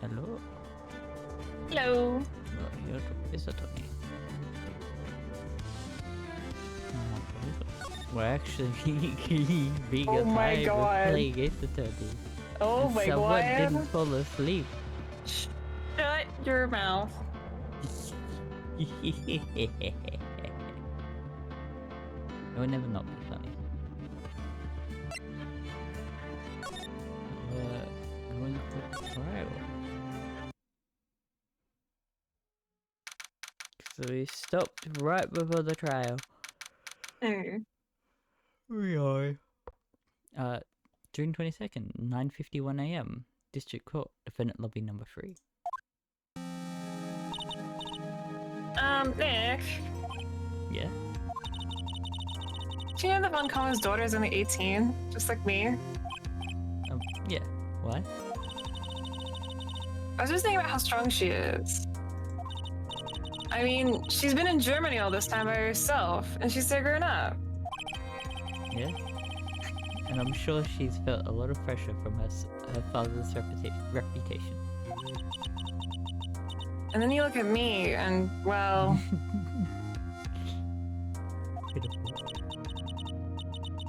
Hello. Hello. You're the visitor. We're actually being Oh my alive God. playing Ace Attorney. Oh my Someone God. didn't fall asleep. Shut your mouth. It would never not be funny. Going for trial. So we stopped right before the trial. We are. June 22nd, 9:51 AM. District Court, Defendant Lobby number 3. Nick. Yeah? Do you know that Von Common's daughter's only 18? Just like me? Yeah. What? I was just thinking about how strong she is. I mean, she's been in Germany all this time by herself, and she's still grown up. Yeah? And I'm sure she's felt a lot of pressure from her father's reputation. And then you look at me, and, well...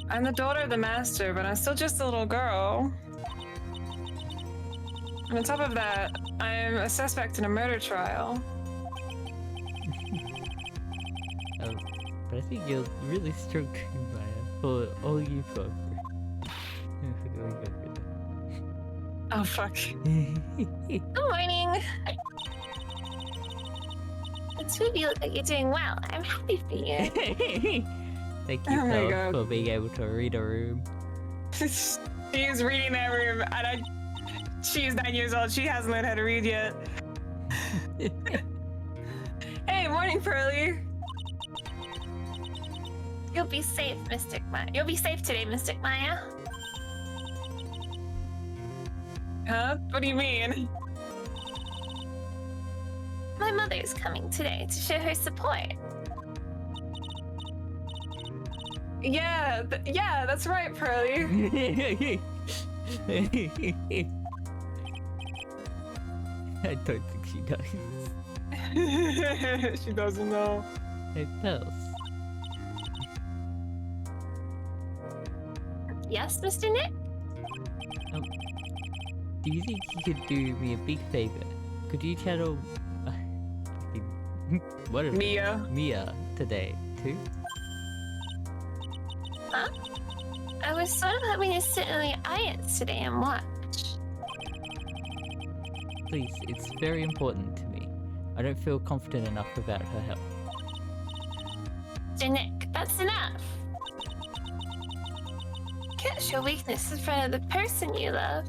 I'm the daughter of the master, but I'm still just a little girl. And on top of that, I'm a suspect in a murder trial. But I think you're really strong, Maya, for all you've gone through. Oh, fuck. Good morning. It's good you look like you're doing well. I'm happy for you. Thank you, Phil, for being able to read a room. She's reading that room, and she's 9 years old. She hasn't learned how to read yet. Hey, morning, Pearly. You'll be safe, Mystic Maya. You'll be safe today, Mystic Maya. Huh? What do you mean? My mother's coming today to show her support. Yeah, yeah, that's right, Pearly. I don't think she does. She doesn't know. Hey, Pels. Yes, Mr. Nick? Do you think you could do me a big favor? Could you channel Mia today, too? Huh? I was sort of hoping to sit in the audience today and watch. Please, it's very important to me. I don't feel confident enough about her health. Mr. Nick, that's enough. Can't show weakness in front of the person you love.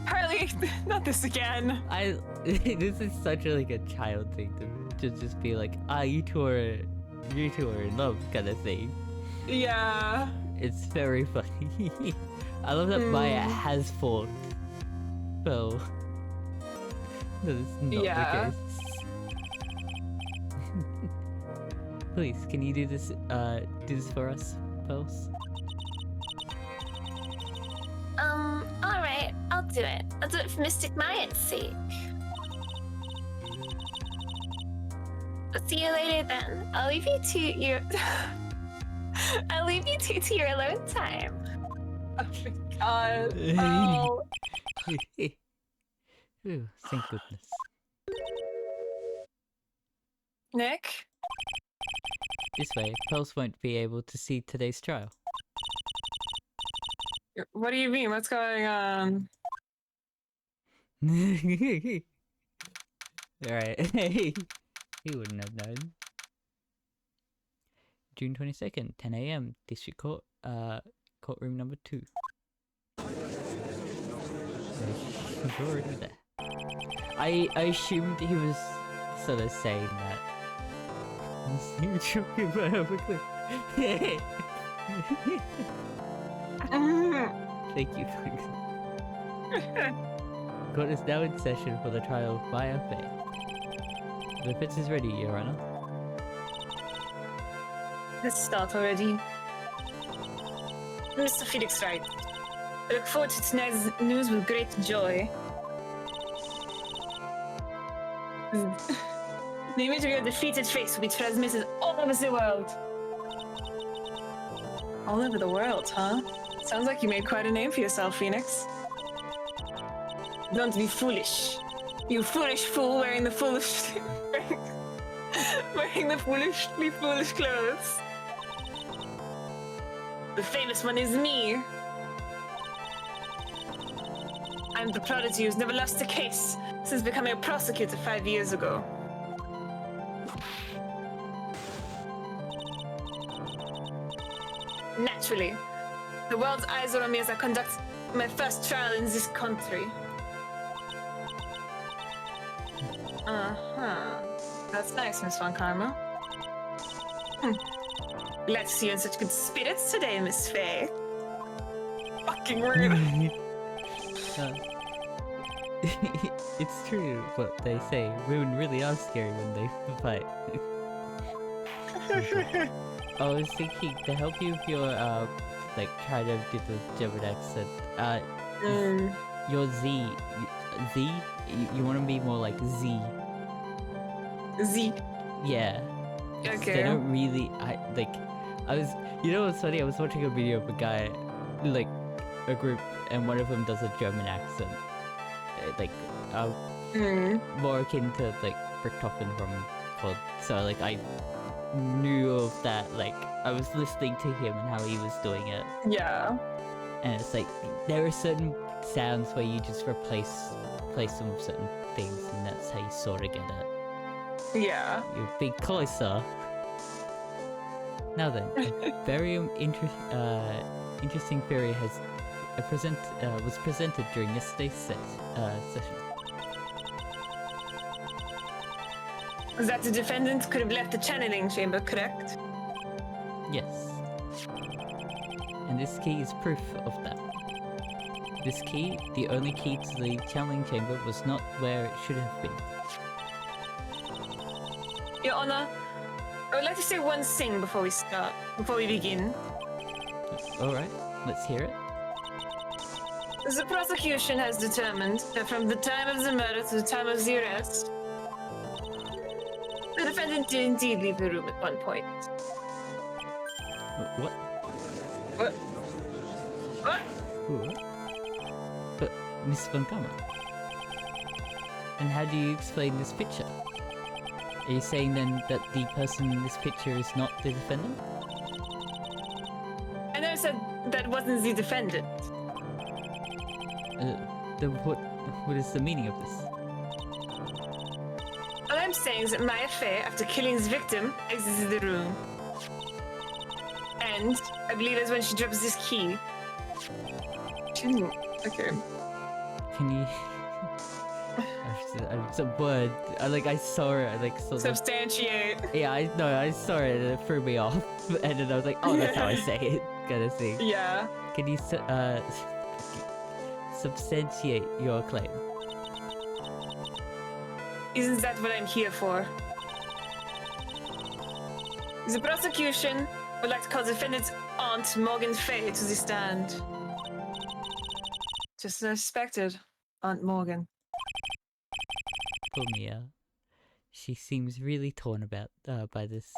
Pearly, not this again. This is such a child thing to just be like, you two are in love kind of thing. Yeah. It's very funny. I love that Maya has fought Phil. That is not the case. Please, can you do this for us, Pels? Alright, I'll do it. I'll do it for Mystic Maya's sake. I'll see you later then. I'll leave you to your... I'll leave you two to your alone time. Oh my god. Oh. Ooh, thank goodness. Nick? This way, Pels won't be able to see today's trial. What do you mean? What's going on? Alright. He wouldn't have known. June 22nd, 10 AM, District Court, courtroom number 2. He's already there. I assumed he was sort of saying that. You're choking my clip. Thank you, thanks. Court is now in session for the trial of Maya Faye. The defense is ready, Your Honor. Let's start already. Mr. Felix Wright, I look forward to tonight's news with great joy. The image of your defeated face will be transmitted all over the world. All over the world, huh? Sounds like you made quite a name for yourself, Phoenix. Don't be foolish. You foolish fool wearing the foolish... wearing the foolishly foolish clothes. The famous one is me. I'm the prodigy who's never lost a case since becoming a prosecutor 5 years ago. Naturally, the world's eyes are on me as I conduct my first trial in this country. Uh-huh. That's nice, Miss Von Karma. Glad to see you in such good spirits today, Miss Faye. Fucking rude. It's true what they say. Women really are scary when they fight. I was thinking to help you with your like trying to do the German accent. Your Z, you want to be more like Z. Z. Yeah. Okay. They don't really. I was. You know what's funny? I was watching a video of a guy, like, a group, and one of them does a German accent, like, more akin to like Richthofen from Cod. So like I knew of that. Like I was listening to him and how he was doing it. Yeah. And it's like there are certain sounds where you just replace them with certain things, and that's how you sort of get it. Yeah. You're a bit closer. Now then, a very interesting theory was presented during yesterday's session. That the defendant could have left the channeling chamber, correct? Yes. And this key is proof of that. This key, the only key to the channeling chamber, was not where it should have been. Your Honor, I would like to say one thing before we begin. Alright, let's hear it. The prosecution has determined that from the time of the murder to the time of the arrest, the defendant did indeed leave the room at one point. What? What? What? What? But, Miss Von Karma. And how do you explain this picture? Are you saying then that the person in this picture is not the defendant? I never said that wasn't the defendant. Then what is the meaning of this? All I'm saying is that Maya Fey, after killing his victim, exited the room. And I believe that's when she drops this key. Okay. Can you... I'm so bored. I saw it, Substantiate. Yeah, I saw it and it threw me off. And then I was like, oh, that's how I say it. Kind of thing. Yeah. Can you, substantiate your claim? Isn't that what I'm here for? The prosecution would like to call the defendant's aunt, Morgan Fay, to the stand. Just as expected, Aunt Morgan. Poor Mia. She seems really torn about by this.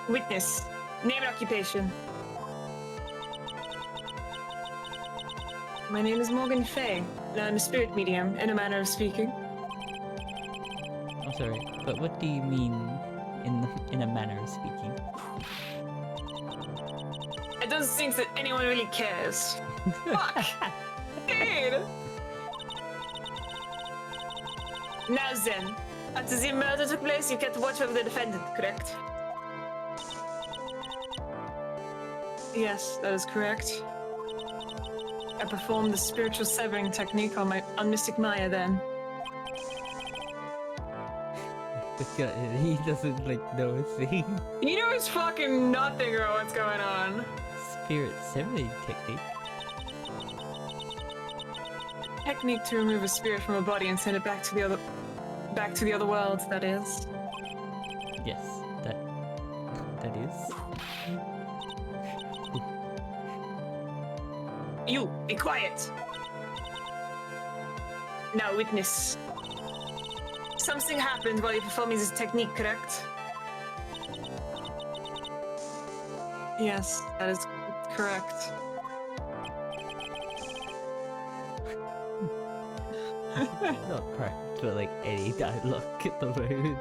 Witness. Name and occupation. My name is Morgan Fay, and I'm a spirit medium, in a manner of speaking. I'm sorry, but what do you mean in a manner of speaking? I don't think that anyone really cares. Fuck! Dude! Now then, after the murder took place, you kept watch over the defendant, correct? Yes, that is correct. I performed the spiritual severing technique on Mystic Maya then. He doesn't know a thing. He knows fucking nothing about what's going on. Spirit severing technique. Technique to remove a spirit from a body and send it back to the other world, that is. Yes, that. that is. You, be quiet. Now, witness. Something happened while you're performing this technique, correct? Yes, that is correct. Not correct for like any dialogue at the moment.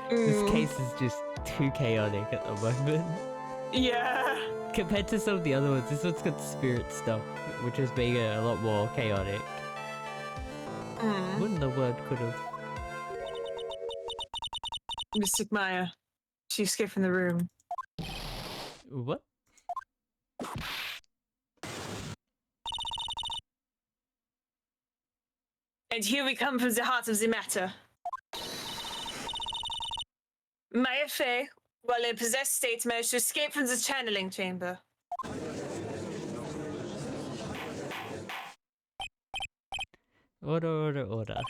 This case is just too chaotic at the moment. Yeah. Compared to some of the other ones, this one's got spirit stuff, which is being a lot more chaotic. Wouldn't the word could have? Mr. Maya, she escaped from the room. What? And here we come from the heart of the matter. Maya Fey, while in possessed state, managed to escape from the channeling chamber. Order.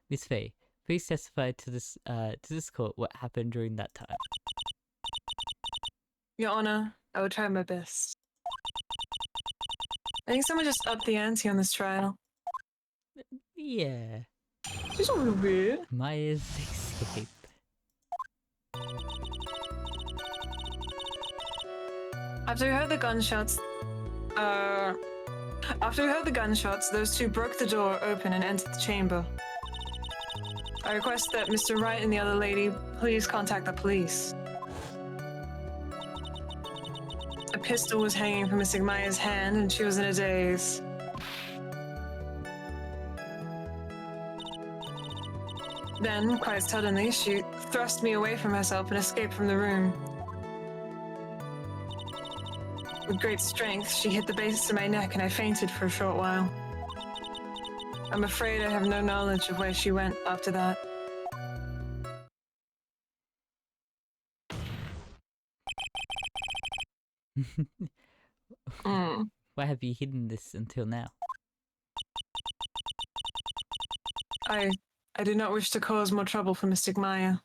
Miss Fey, please testify to this court what happened during that time. Your Honor, I will try my best. I think someone just upped the ante on this trial. Yeah. She's a little weird. Maya's escape. After we heard the gunshots, those two broke the door open and entered the chamber. I request that Mr. Wright and the other lady please contact the police. A pistol was hanging from Miss Maya's hand and she was in a daze. Then, quite suddenly, she thrust me away from herself and escaped from the room. With great strength, she hit the base of my neck and I fainted for a short while. I'm afraid I have no knowledge of where she went after that. Why have you hidden this until now? I do not wish to cause more trouble for Mystic Maya.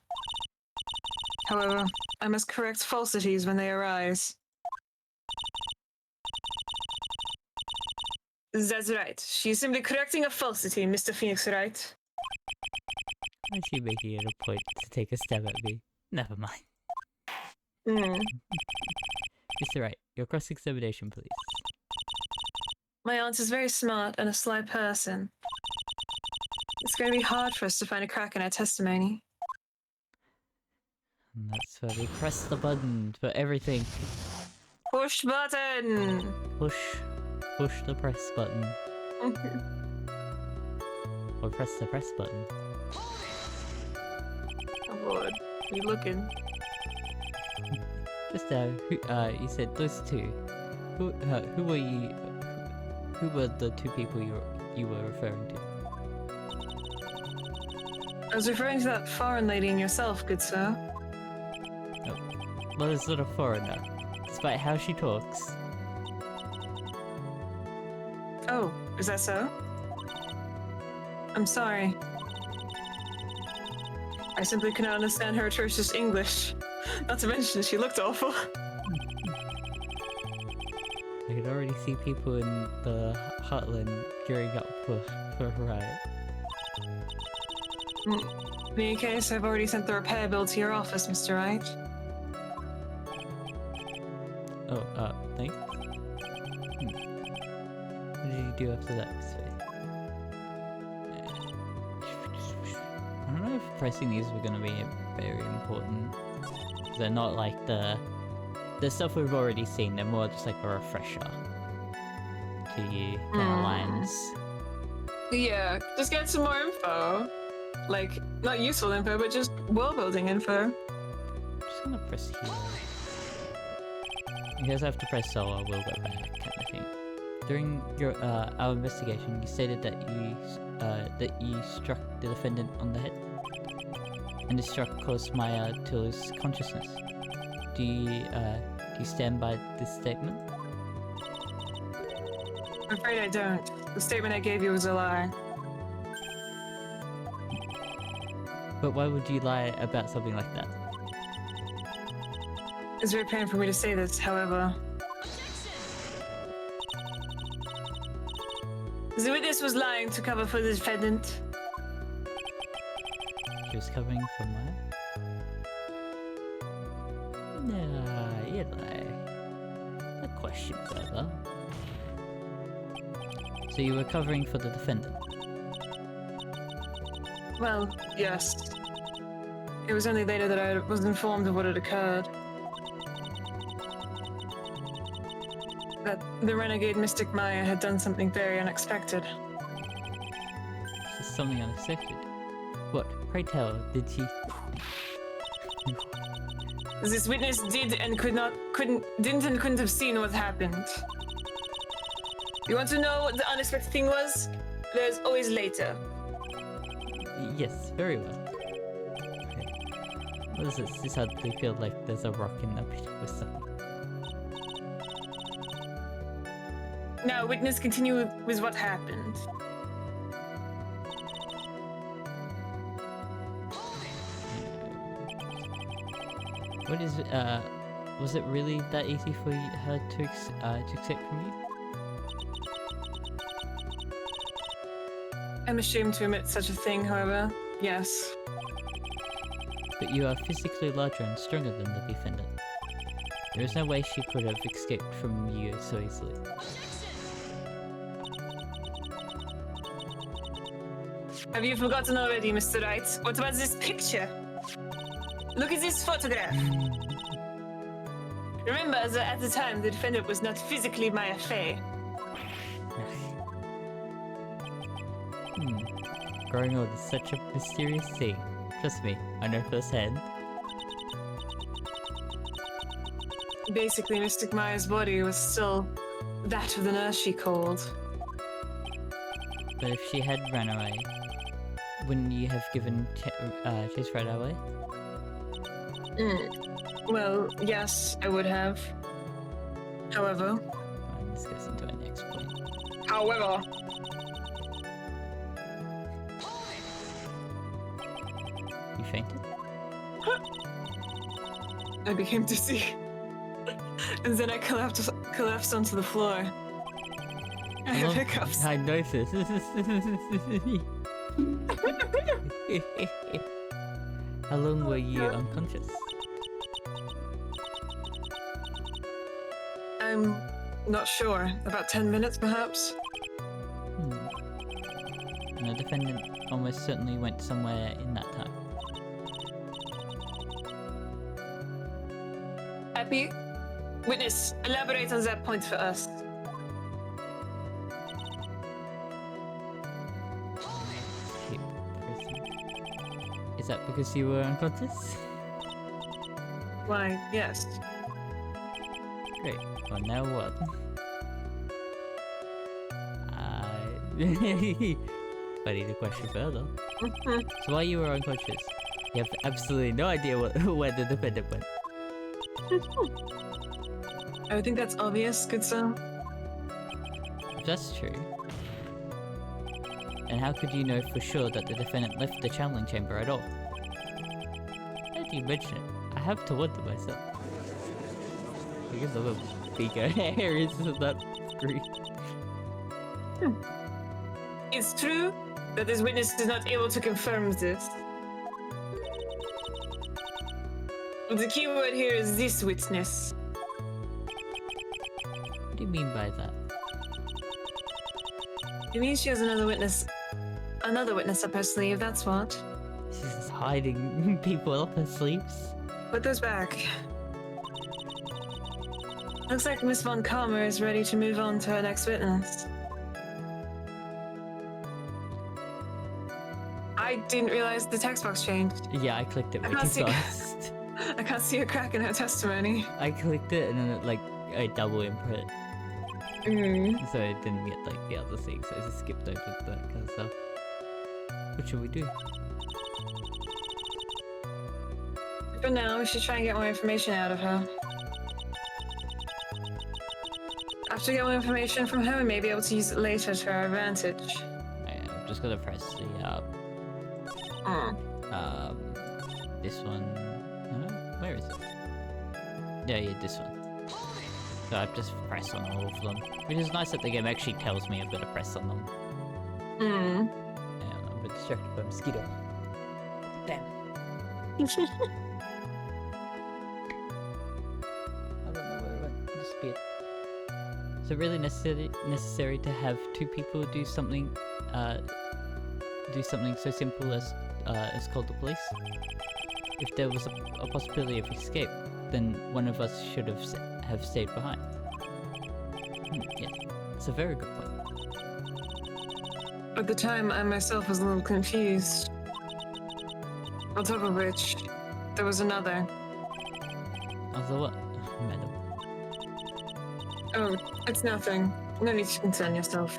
However, I must correct falsities when they arise. That's right. She's simply correcting a falsity, Mr. Phoenix Wright. Why is she making it a point to take a stab at me? Never mind. Mr. Wright, your cross-examination, please. My aunt is very smart and a sly person. It's going to be hard for us to find a crack in her testimony. And that's where we press the button for everything. Push button! Push the press button. Or press the press button. Oh Lord, you looking? Just you said those two. Who were you? Who were the two people you were referring to? I was referring to that foreign lady and yourself, good sir. Oh, well, it's not a foreigner, despite how she talks. Oh, is that so? I'm sorry. I simply cannot understand her atrocious English. Not to mention she looked awful. I could already see people in the Heartland gearing up for a riot. In any case, I've already sent the repair bill to your office, Mr. Wright. Oh, thanks. What did you do after that, Miss Faye? I don't know if pressing these were gonna be very important. They're not like the stuff we've already seen, they're more just like a refresher to you kind of lines. Yeah, just get some more info. Like, not useful info, but just world-building info. I'm just gonna press here. You guys have to press so or we'll go back, kind of thing. During your our investigation, you stated that you struck the defendant on the head, and this struck caused Maya to lose consciousness. Do you stand by this statement? I'm afraid I don't. The statement I gave you was a lie. But why would you lie about something like that? It's very painful for me to say this, however. The witness was lying to cover for the defendant. She was covering from where? Nah, you lie. A question further. So you were covering for the defendant? Well, yes. It was only later that I was informed of what had occurred. That the renegade Mystic Maya had done something very unexpected. Just something unexpected. What? Pray tell, did she... This witness didn't and couldn't have seen what happened. You want to know what the unexpected thing was? There's always later. Yes, very well. Okay. What is this? This suddenly feel like there's a rock in the pit or something. Now, witness, continue with what happened. What is was it really that easy for her to accept from you? I'm ashamed to admit such a thing, however. Yes. But you are physically larger and stronger than the defendant. There is no way she could have escaped from you so easily. Have you forgotten already, Mr. Wright? What about this picture? Look at this photograph. Remember that at the time the defendant was not physically Maya Fey. Growing old is such a mysterious thing. Trust me, I know firsthand. Basically, Mystic Maya's body was still that of the nurse she called. But if she had run away, wouldn't you have given chase right away? Well, yes, I would have. However. Right, this goes into our next point. However. You fainted? I became dizzy. And then I collapsed onto the floor. I have hiccups. I noticed. How long were you unconscious? I'm not sure. About 10 minutes, perhaps? And the defendant almost certainly went somewhere in that time. Happy? Witness, elaborate on that point for us. Is that because you were unconscious? Why, yes. Great. Well, now what? Funny the question further. So while you were unconscious, you have absolutely no idea where the defendant went. I think that's obvious, good sir. If that's true, and how could you know for sure that the defendant left the channeling chamber at all? Now that you mention it, I have to wonder myself. Because of a bigger areas of that screen. It's true that this witness is not able to confirm this. The key word here is this witness. What do you mean by that? It means she has another witness up her sleeve, that's what. She's just hiding people up her sleeves. Put those back. Looks like Miss Von Kalmer is ready to move on to her next witness. I didn't realize the text box changed. Yeah, I clicked it way too fast. I can't see a crack in her testimony. I clicked it and then it I double input. So it didn't get the other thing, so I just skipped over that kind of stuff. What should we do? For now, we should try and get more information out of her. After we get more information from her, we may be able to use it later to our advantage. I'm just gonna press the this one. No? Where is it? Yeah, this one. So I've just pressed on all of them. Which is nice that the game actually tells me I've got to press on them. Hmm. And I'm a bit distracted by a mosquito. Damn. I don't know where it went. It disappeared. Is it really necessary to have two people do something so simple as call the police? If there was a possibility of escape, then one of us should have stayed behind. Yeah, it's a very good point. At the time, I myself was a little confused. On top of which, there was another. Although what, madam? Oh, it's nothing. No need to concern yourself.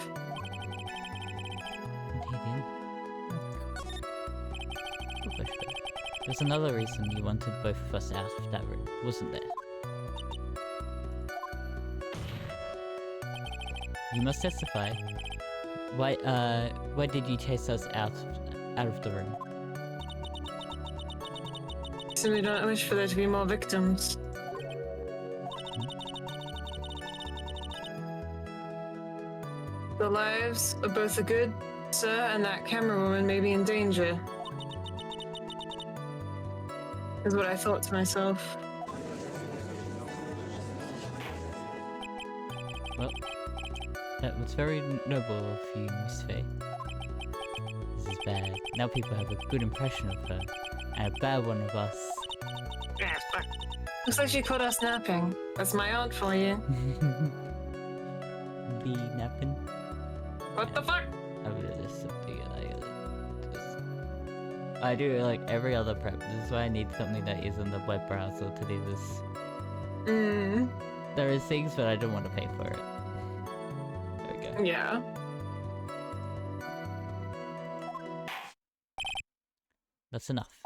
There's another reason you wanted both of us out of that room, wasn't there? You must testify. Why did you chase us out of the room? Simply don't wish for there to be more victims. The lives of both the good sir and that camera woman may be in danger. Is what I thought to myself. Well, that was very noble of you, Miss Faye. This is bad. Now people have a good impression of her, and a bad one of us. Yeah, fuck. Looks like she caught us napping. That's my aunt for you. Be napping? What the fuck? I do like every other prep. This is why I need something that is in the web browser to do this. There is things, but I don't want to pay for it. There we go. Yeah. That's enough.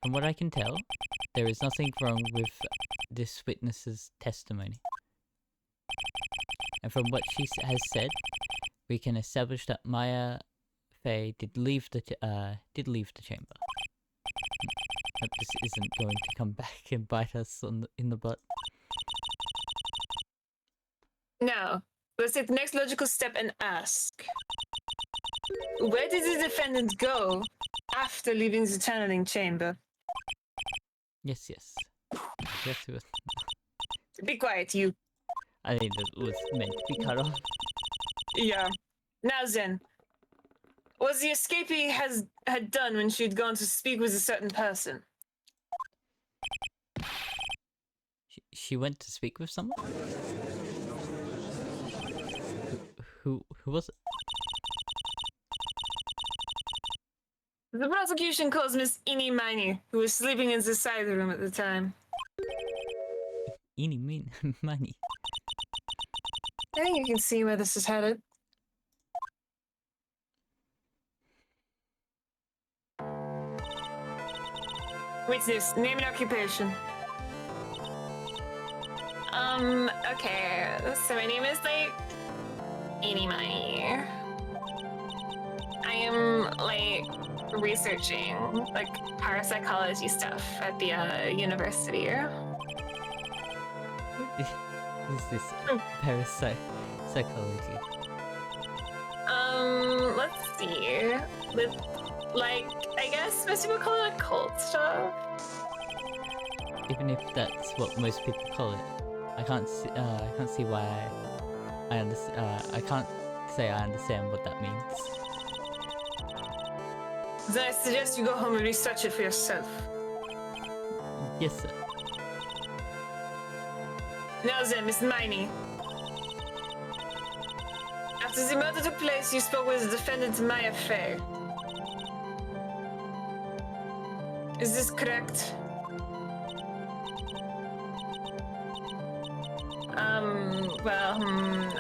From what I can tell, there is nothing wrong with this witness's testimony. And from what she has said, we can establish that Maya Faye did leave the chamber. Hope this isn't going to come back and bite us in the butt. Now, let's take the next logical step and ask. Where did the defendant go after leaving the channeling chamber? Yes. Yes, it was. Be quiet, you. I think that was meant to be cut off. Yeah. Now then, what the escapee had done when she'd gone to speak with a certain person? She went to speak with someone? Who was it? The prosecution calls Miss Eenie Miney, who was sleeping in the side room at the time. Eenie Miney. I think you can see where this is headed. Witness, name and occupation. Okay. So my name is, like, Eenie Miney. I am, like, researching, like, parapsychology stuff at the, university. Is this parapsychology? Let's see. With, like, I guess most people call it occult stuff. Even if that's what most people call it, I can't see why I understand. I can't say I understand what that means. Then I suggest you go home and research it for yourself. Yes, sir. Now then, Miss Miney. After the murder took place, you spoke with the defendant Maya Faye. Is this correct?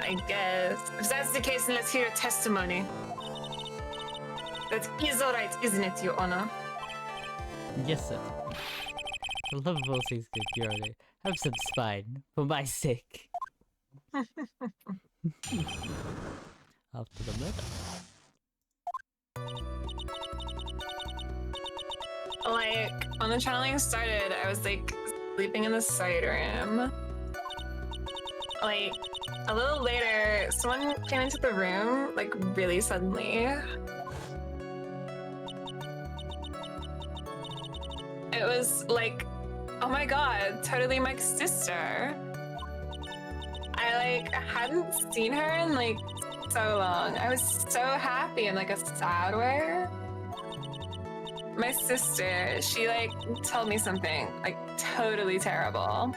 I guess. If that's the case, then let's hear a testimony. That is all right, isn't it, Your Honor? Yes, sir. For the love of all things good, Your Honor, have some spine, for my sake. After the murder. Like, when the channeling started, I was like sleeping in the side room. Like, a little later, someone came into the room, like, really suddenly. It was like, oh my god, totally my sister. I, like, hadn't seen her in, like, so long. I was so happy in, like, a sad way. My sister, she, like, told me something, like, totally terrible.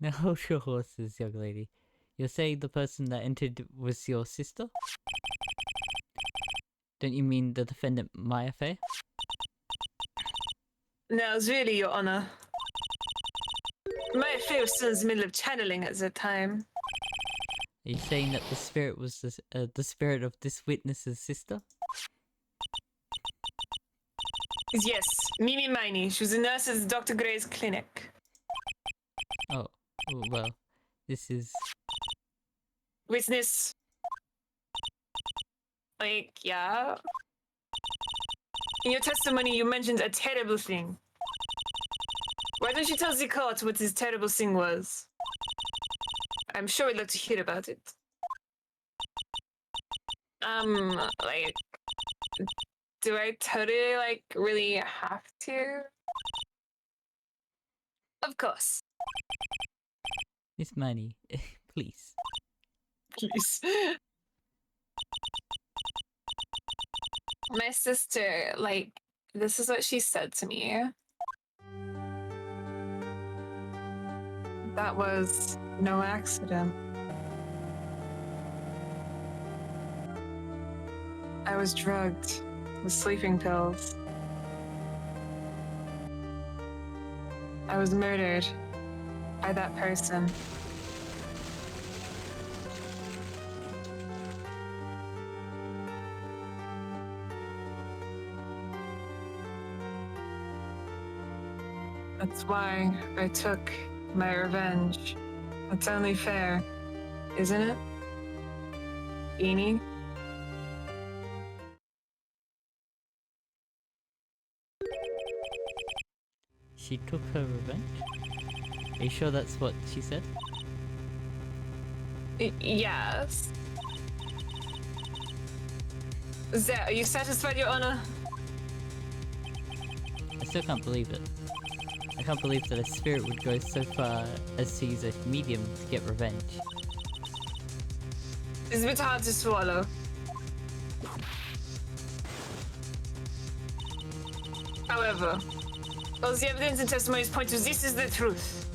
Now hold your horses, young lady. You're saying the person that entered was your sister? Don't you mean the defendant Maya Fey? No, it's really, Your Honor. My Fey was still in the middle of channeling at the time. Are you saying that the spirit was the spirit of this witness's sister? Yes, Mimi Miney. She was a nurse at Dr. Gray's clinic. Oh, well, this is... Witness. Like, yeah. In your testimony, you mentioned a terrible thing. Why don't you tell the court what this terrible thing was? I'm sure we'd love to hear about it. Like, do I totally, like, really have to? Of course. Miss Manny, please. Please. My sister, like, this is what she said to me. That was no accident. I was drugged with sleeping pills. I was murdered by that person. That's why I took my revenge. That's only fair, isn't it? Beanie? She took her revenge? Are you sure that's what she said? Yes. There, are you satisfied, Your Honor? I still can't believe it. I can't believe that a spirit would go so far as to use a medium to get revenge. It's a bit hard to swallow. However, all the evidence and testimonies point to this is the truth.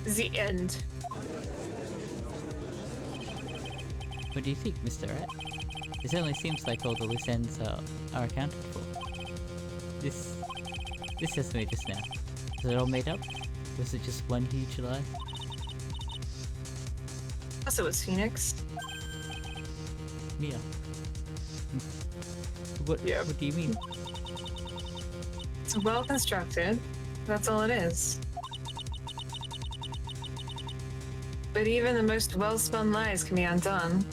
The end. What do you think, Mr. Wright? It certainly seems like all the loose ends are accounted for. This testimony just now, was it all made up? Was it just one huge lie? Also, it's Phoenix. Mia. What do you mean? It's well constructed. That's all it is. But even the most well-spun lies can be undone.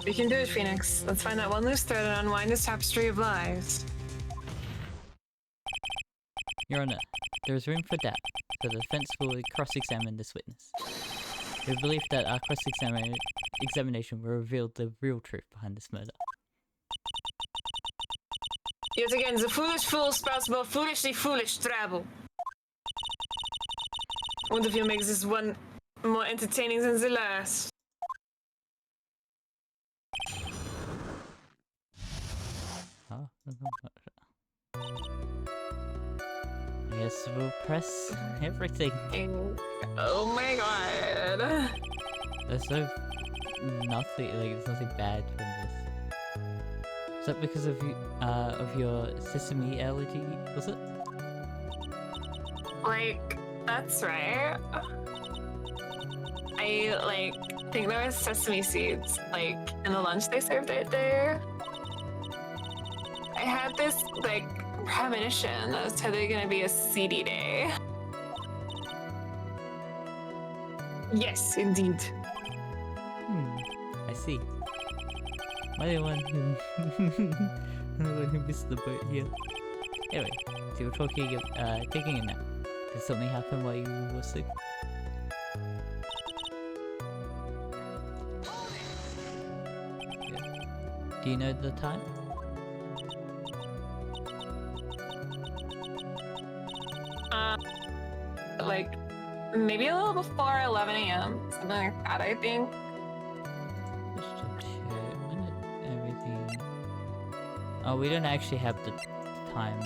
We can do it, Phoenix. Let's find that one loose thread and unwind this tapestry of lies. Your Honor, there is room for doubt that the defense will cross-examine this witness. We believe that our cross-examination will reveal the real truth behind this murder. Yet again, the foolish fool spouts more foolishly foolish trouble. I wonder if you'll make this one more entertaining than the last. Oh, I guess we'll press everything. Oh my god. There's nothing, like, there's nothing bad from this. Is that because of your sesame allergy, was it? Like, that's right. I, like, think there was sesame seeds, like, in the lunch they served right there. I had this, like, premonition that was totally gonna be a seedy day. Yes, indeed. I see. Am I the one who... I'm the one who missed the boat here. Anyway, so you were talking of taking a nap. Did something happen while you were asleep? Yeah. Do you know the time? Like, maybe a little before 11 a.m. Something like that, I think. Just to check. When did everything... Oh, we don't actually have the time.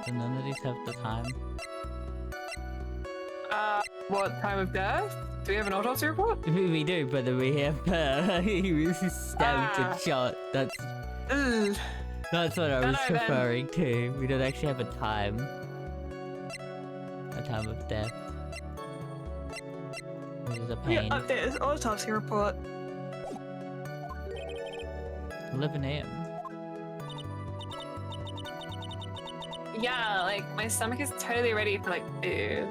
So none of these have the time. What time of death? Do we have an autopsy report? We do, but we have he was stabbed and shot. That's Ugh. what I was No, then. referring to. We don't actually have a time. A time of death. Which is a pain. Update autopsy report. 11 a.m. Yeah, like my stomach is totally ready for like food.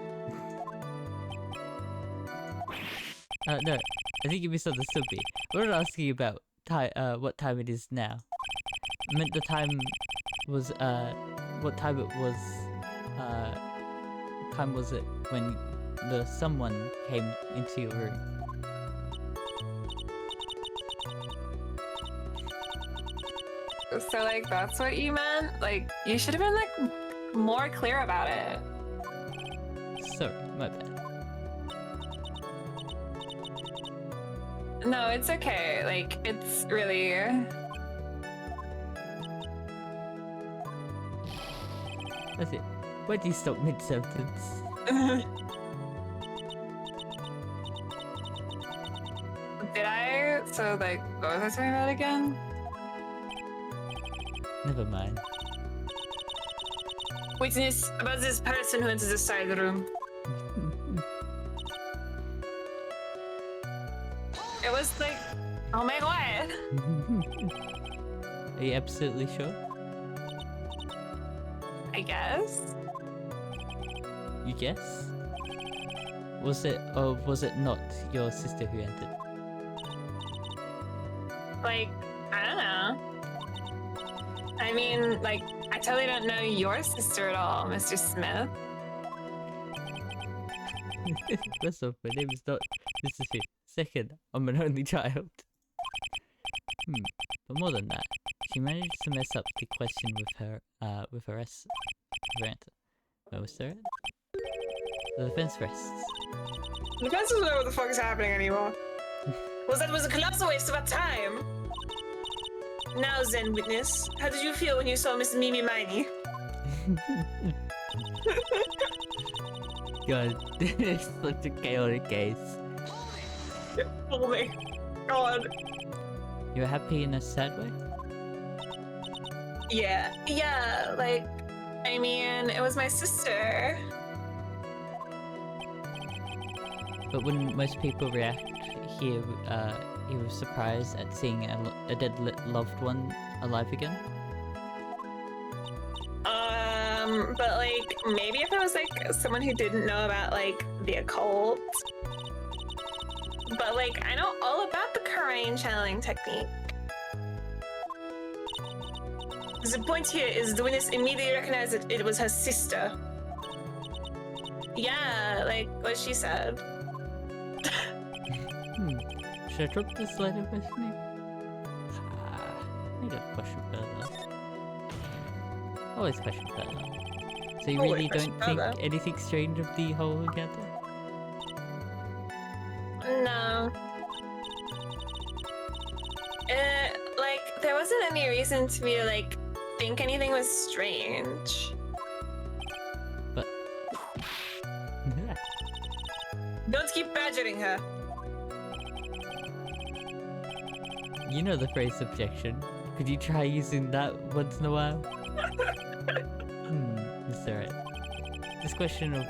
No, I think you misunderstood me. We're not asking about what time it is now. I meant the time was what time it was time was it when the someone came into your room? So like that's what you meant? Like you should have been like more clear about it. Sorry, my bad. No, it's okay. Like it's really That's it. Why do you stop mid-sentence? Did I? So like what was I talking about again? Never mind. Witness about this person who enters the side room. It was like, oh my god. Are you absolutely sure? I guess. You guess? Was it, or was it not your sister who entered? Like, I don't know. I mean, like, I totally don't know your sister at all, Mr. Smith. First off, my name is not Mr. Smith. Second, I'm an only child. But more than that, she managed to mess up the question with her answer. Where was there? The defense rests. The defense doesn't know what the fuck is happening anymore. That was a colossal waste of our time. Now then, witness, how did you feel when you saw Miss Mimi Miney? God, it's such a chaotic case. Oh my god. You're happy in a sad way? Yeah, like, I mean, it was my sister. But wouldn't most people react here, you were surprised at seeing a dead loved one alive again? But like, maybe if it was like someone who didn't know about like the occult. But like, I know all about the Karain channeling technique. The point here is the witness immediately recognized that it was her sister. Yeah, like what she said. Should I drop this line of questioning? I got a question further. Always question further. So you really don't think anything strange of the whole encounter? No. Like, there wasn't any reason to me to, like, think anything was strange. But... Don't keep badgering her. You know the phrase objection. Could you try using that once in a while? It's alright. This question of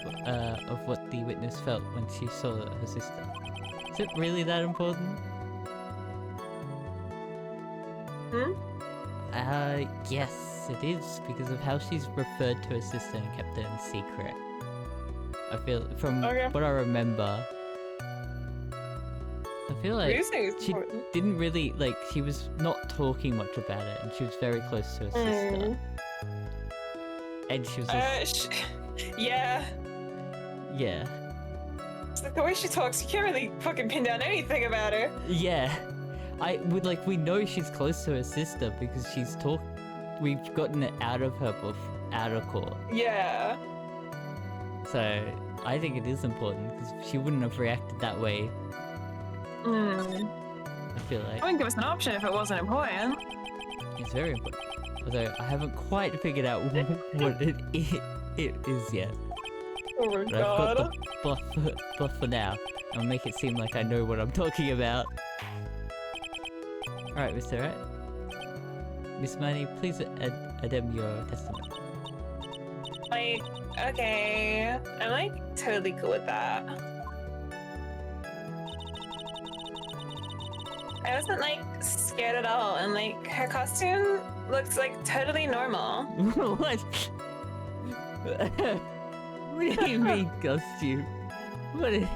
what the witness felt when she saw her sister. Is it really that important? Yes, it is, because of how she's referred to her sister and kept it in secret. I feel from Okay. what I remember. I feel like she didn't really like. She was not talking much about it, and she was very close to her sister. And she was just, yeah. yeah. It's like the way she talks, you can't really fucking pin down anything about her. Yeah, we know she's close to her sister because she's we've gotten it out of her out of court. Yeah. So I think it is important because she wouldn't have reacted that way. I feel like I wouldn't give us an option if it wasn't important. it's very important. Although I haven't quite figured out what it is yet. Oh my But I've got the buff for now. I'll make it seem like I know what I'm talking about. Alright, Mr. Wright. Miss Manny, please addend your testimony. Like, okay. I'm like totally cool with that. I wasn't like scared at all, and like her costume looks like totally normal. What? What do you mean costume? What is...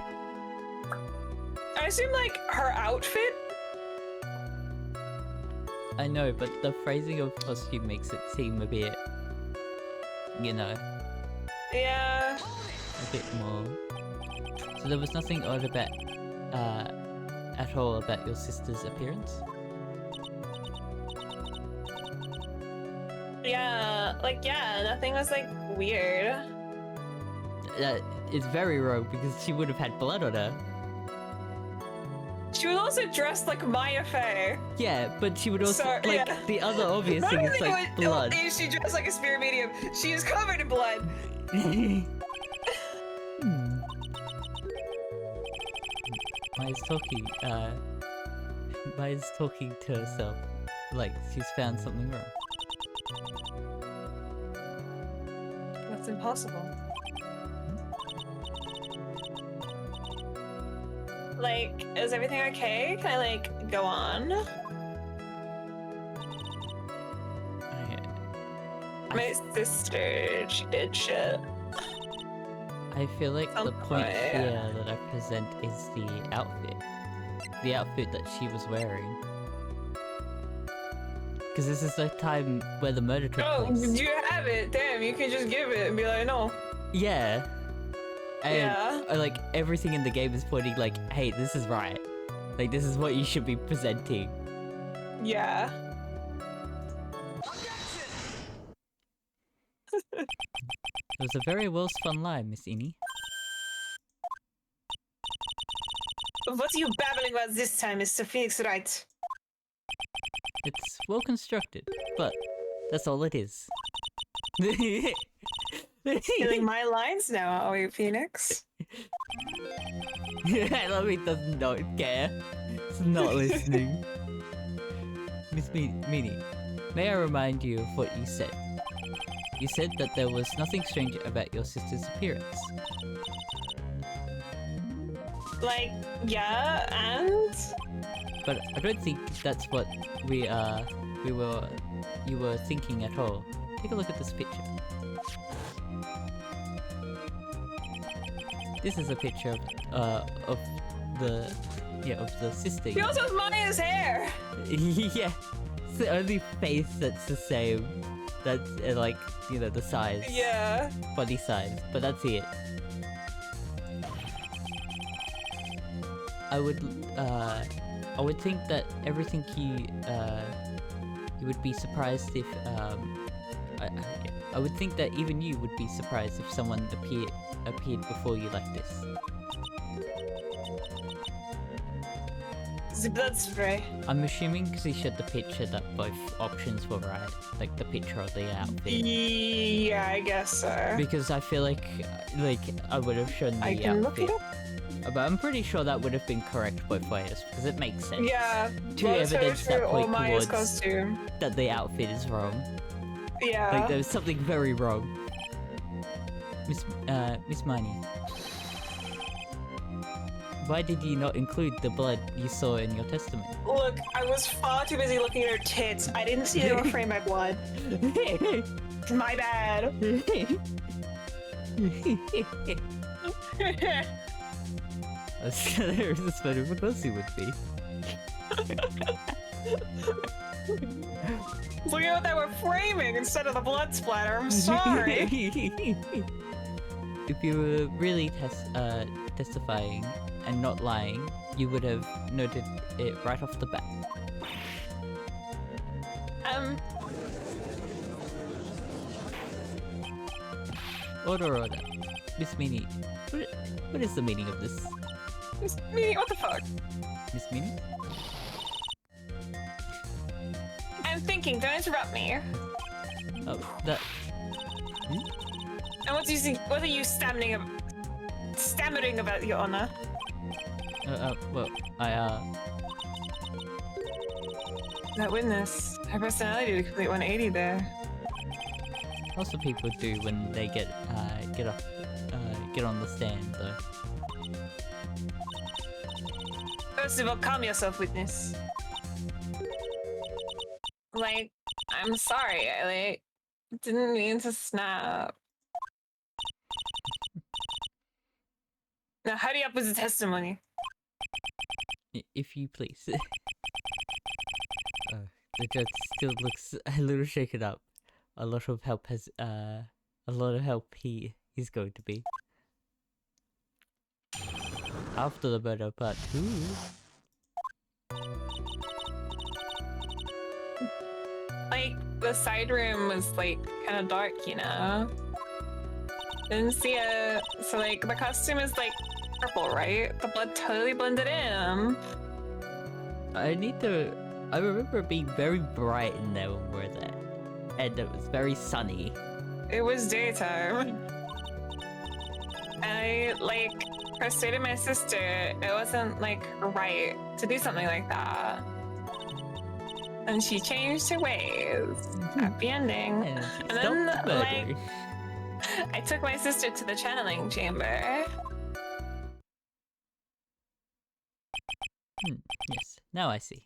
I assume like her outfit. I know, but the phrasing of costume makes it seem a bit, you know, Yeah. a bit more. So there was nothing odd about, at all about your sister's appearance? Yeah. Like, yeah, nothing was like weird. It's very wrong because she would have had blood on her. She was also dressed like Maya Fey. Yeah, but she would also, Sorry, like, yeah. the other obvious Not thing only is like blood. is she dressed like a spirit medium, she is covered in blood. Maya's talking to herself, like she's found something wrong. That's impossible. Like, is everything okay? Can I like go on? My sister, she did shit. I feel like the point yeah. here that I present is the outfit. The outfit that she was wearing. Because this is the time where the murder took Oh, place. you have it. Damn, you can just give it and be like, no. Yeah. And Yeah. like everything in the game is pointing like, hey, this is right. Like this is what you should be presenting. Yeah. It was a very well spun line, Miss Innie. What are you babbling about this time, Mr. Phoenix Wright? It's well constructed, but that's all it is. Stealing my lines now, are you, Phoenix? Lovey does not care. It's not listening. Miss Meanie, may I remind you of what you said? You said that there was nothing strange about your sister's appearance. Like, yeah, and? But I don't think that's what you were thinking at all. Take a look at this picture. This is a picture of the sister. He also has Maya's hair! Yeah, it's the only face that's the same. That's like, you know, the size. Yeah. Body size, but that's it. I would think that everything you would be surprised if I would think that even you would be surprised if someone appeared before you like this. The blood spray. I'm assuming because he showed the picture that both options were right, like the picture of the outfit. Yeah, I guess so. Because I feel like I would have shown the I can look outfit. it up. But I'm pretty sure that would have been correct both ways because it makes sense. Yeah. Two well, evidence that or point Maya's towards costume. that the outfit is wrong. Yeah. Like there's something very wrong. Miss Miney. Why did you not include the blood you saw in your testimony? Look, I was far too busy looking at her tits. I didn't see they were framed by blood. My bad. That's there is a better because he would be. Look at what they were framing instead of the blood splatter. I'm sorry. If you were really testifying and not lying, you would have noted it right off the bat. Order. Miss Meanie. What is the meaning of this? Miss Meanie, what the fuck? Miss Meanie? I'm thinking, don't interrupt me. Oh, that... And what are you stammering about, Your Honor? Well, That witness, her personality did a complete 180 there. lots of people do when they get on the stand, though. First of all, calm yourself, witness. Like, I'm sorry, I didn't mean to snap. Now hurry up with the testimony. If you please. The judge still looks a little shaken up. A lot of help he's going to be. After the murder part 2. Like, the side room was kind of dark, you know? Didn't see it. So the costume is purple, right? The blood totally blended in. I remember it being very bright in there when we were there. And it was very sunny. It was daytime. And I persuaded my sister it wasn't right to do something like that. And she changed her ways. Happy ending. And then stopped the murder. I took my sister to the channeling chamber. Yes, now I see.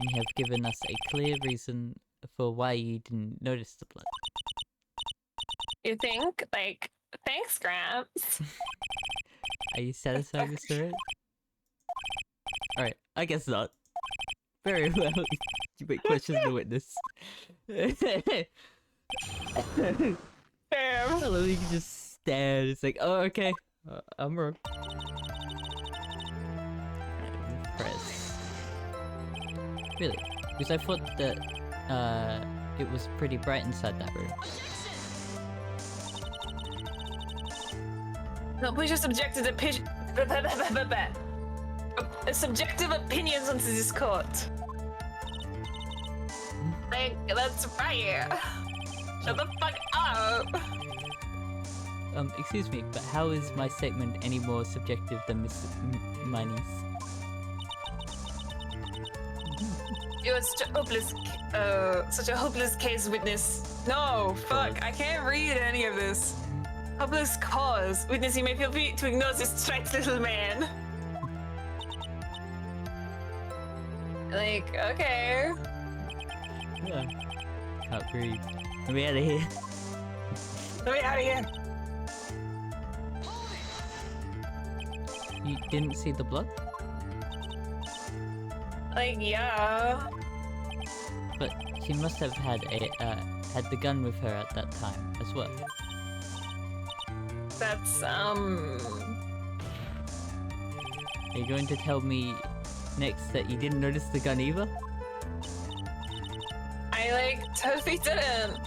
You have given us a clear reason for why you didn't notice the blood. You think? Thanks, Gramps. Are you satisfied, Mr. Wright? Alright, I guess not. Very well. You may question the witness. Damn. Hello, you can just stand. It's like, oh, okay. I'm wrong. Press. Really? Because I thought that it was pretty bright inside that room. No, push your subjective opinions onto this court. That's right. Shut the fuck up. Excuse me, but how is my statement any more subjective than Miss Miney's? You're such a hopeless case, witness. No, fuck, I can't read any of this. Hopeless cause. Witness, you may feel free to ignore this trite little man. Okay. Yeah. Can't breathe. Let me out of here. Let me out of here. You didn't see the blood? Yeah. But she must have had had the gun with her at that time as well. That's, Are you going to tell me next that you didn't notice the gun either? I, totally didn't.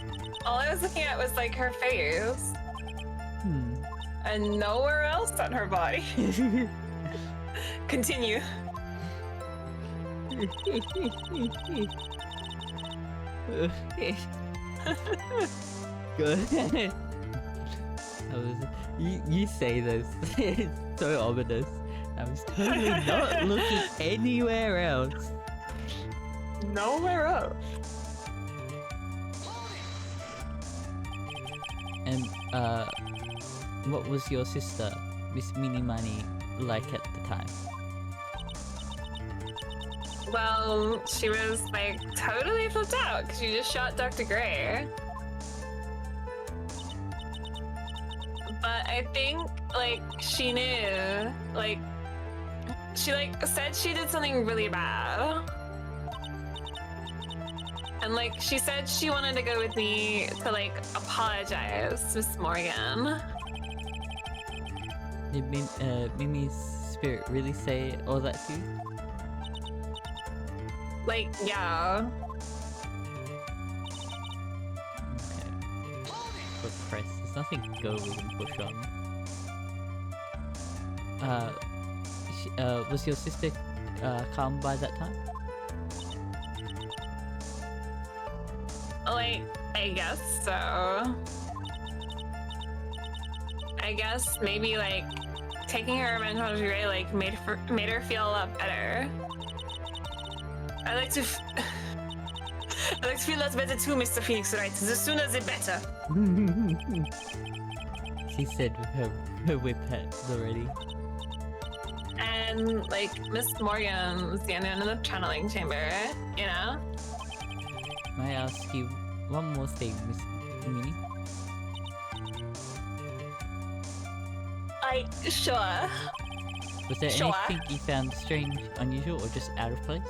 All I was looking at was, her face. And nowhere else on her body. Continue. Good. You say this. It's so ominous. I was totally not looking anywhere else. Nowhere else. And what was your sister, Miss Mini Money, like at the time? Well, she was totally flipped out because she just shot Dr. Gray. But I think like she knew, like she like said she did something really bad. And like she said she wanted to go with me to like apologize, Miss Morgan. Did Mimi's spirit really say all that to you? Like, yeah. Okay. But press. There's nothing go we can push on. Was your sister calm by that time? Like, I guess so. I guess maybe like taking her revenge on Ray like made her feel a lot better. I like to feel that's better too, Mr. Phoenix Wright. The sooner the better. She said with her whip hat already. And like Miss Morgan was standing in the channeling chamber, you know? May I ask you one more thing, Miss Mimi? Sure. Was there Sure. anything you found strange, unusual, or just out of place?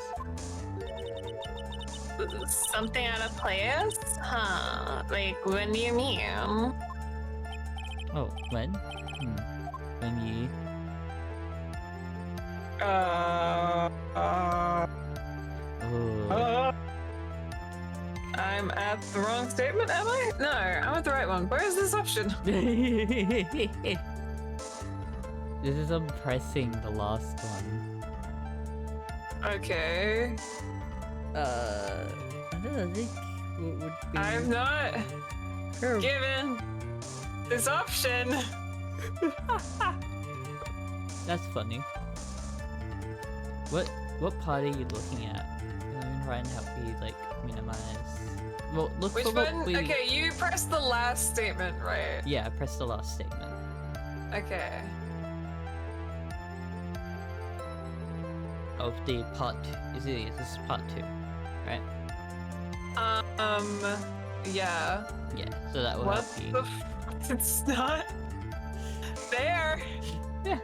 Something out of place? Huh. Like, what do you mean? Oh, when? When you... Oh. I'm at the wrong statement, am I? No, I'm at the right one. Where is this option? This is I'm pressing the last one. Okay. I don't know, I think what would be... I'm not given this option. That's funny. What part are you looking at? I'm gonna try and help you like minimize. Well, look Which for what one? we... Okay, you pressed the last statement, right? Yeah, press the last statement. Okay. Of the part 2. This is part 2, right? Yeah. Yeah, so that will What help you. the It's not there. Okay,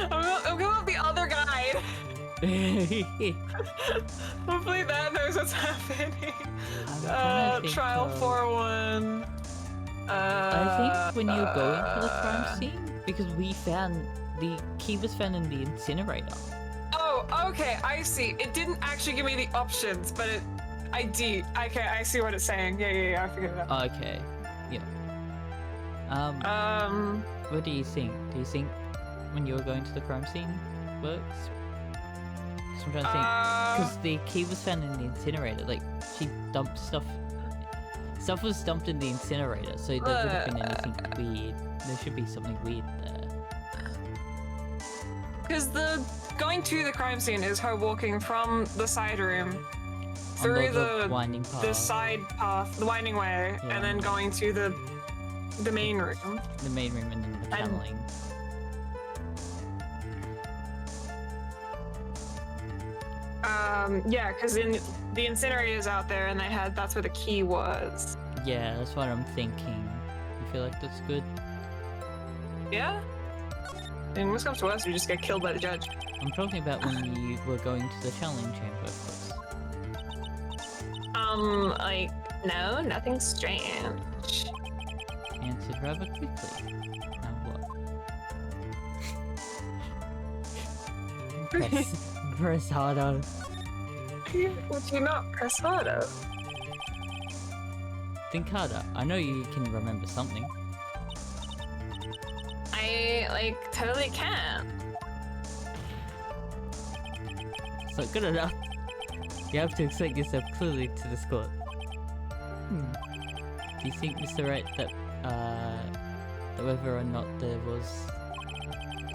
I'm going with the other guy. Hopefully that knows what's happening. trying to think Trial of- 4-1. I think when you were going to the crime scene, because we found the key was found in the incinerator. Oh, okay, I see. It didn't actually give me the options, but I did. Okay, I see what it's saying. Yeah, I figured it out. Okay, yeah. What do you think? Do you think when you were going to the crime scene works? 'Cause I'm trying to think. Because the key was found in the incinerator. Like she dumped stuff. Stuff was dumped in the incinerator, so there would have been anything weird. There should be something weird there. Because the going to the crime scene is her walking from the side room through On the winding path. the side path, the winding way, Yeah. and then going to the main room. The main room and then the And- channeling. Yeah, because the incinerator's out there, and that's where the key was. Yeah, that's what I'm thinking. You feel like that's good? Yeah. And worst comes to us, we just get killed by the judge. I'm talking about when you were going to the channeling chamber, of course. Like, no, nothing strange. Answered rather quickly. Now what? Press harder. Would you not press harder? Think harder. I know you can remember something. I, like, totally can't. It's not good enough. You have to explain yourself clearly to the court. Do you think, Mr. Wright, that whether or not there was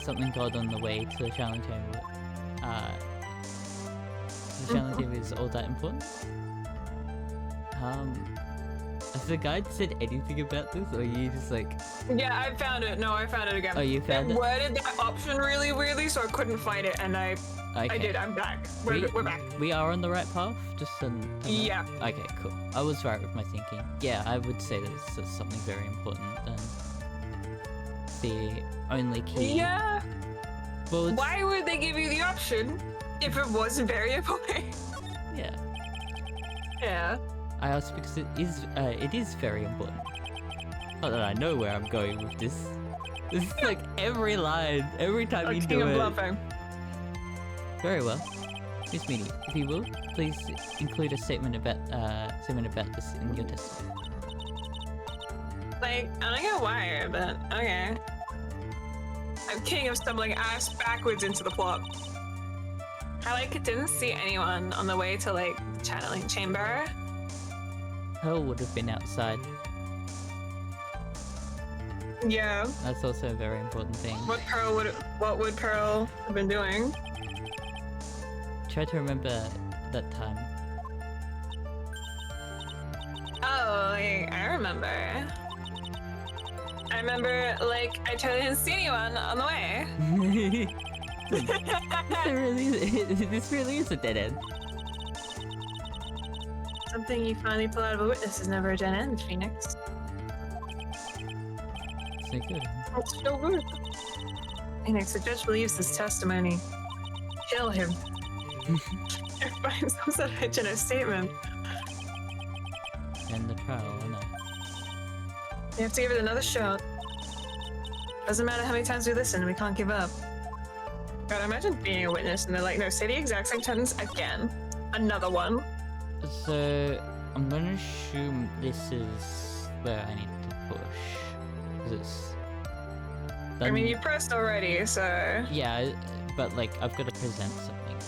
something odd on the way to the channeling chamber, the channeling chamber is all that important? Has the guide said anything about this, or are you just like... Yeah, I found it. No, I found it again. Oh, you found They it? worded that option really weirdly, so I couldn't find it, and I did. I'm back. We're back. We are on the right path? Just on... Yeah. Okay, cool. I was right with my thinking. Yeah, I would say that's something very important. The only key... Yeah. Well, Why would they give you the option if it wasn't very important? Yeah. Yeah. I asked because it is very important. Not that I know where I'm going with this. This is like every line, every time you King do of it. bluffing. Very well. Miss Meanie, if you will, please include a statement about this in your testimony. Like, I don't get why, but okay. I'm king of stumbling ass backwards into the plot. I didn't see anyone on the way to the channeling chamber. Pearl would have been outside. Yeah. That's also a very important thing. What would Pearl have been doing? Try to remember that time. Oh, I remember. I totally didn't see anyone on the way. This really is a dead end. Something you finally pull out of a witness is never a dead end, Phoenix. So good. That's so good. Phoenix, the judge believes this testimony. Kill him. Find some sort of generous statement. End the trial, or no? You have to give it another shot. Doesn't matter how many times we listen, we can't give up. God, imagine being a witness and they're like, no, say the exact same sentence again. Another one. So, I'm gonna assume this is where I need to push. 'Cause it's... I mean, you pressed already, so... Yeah, but I've got to present something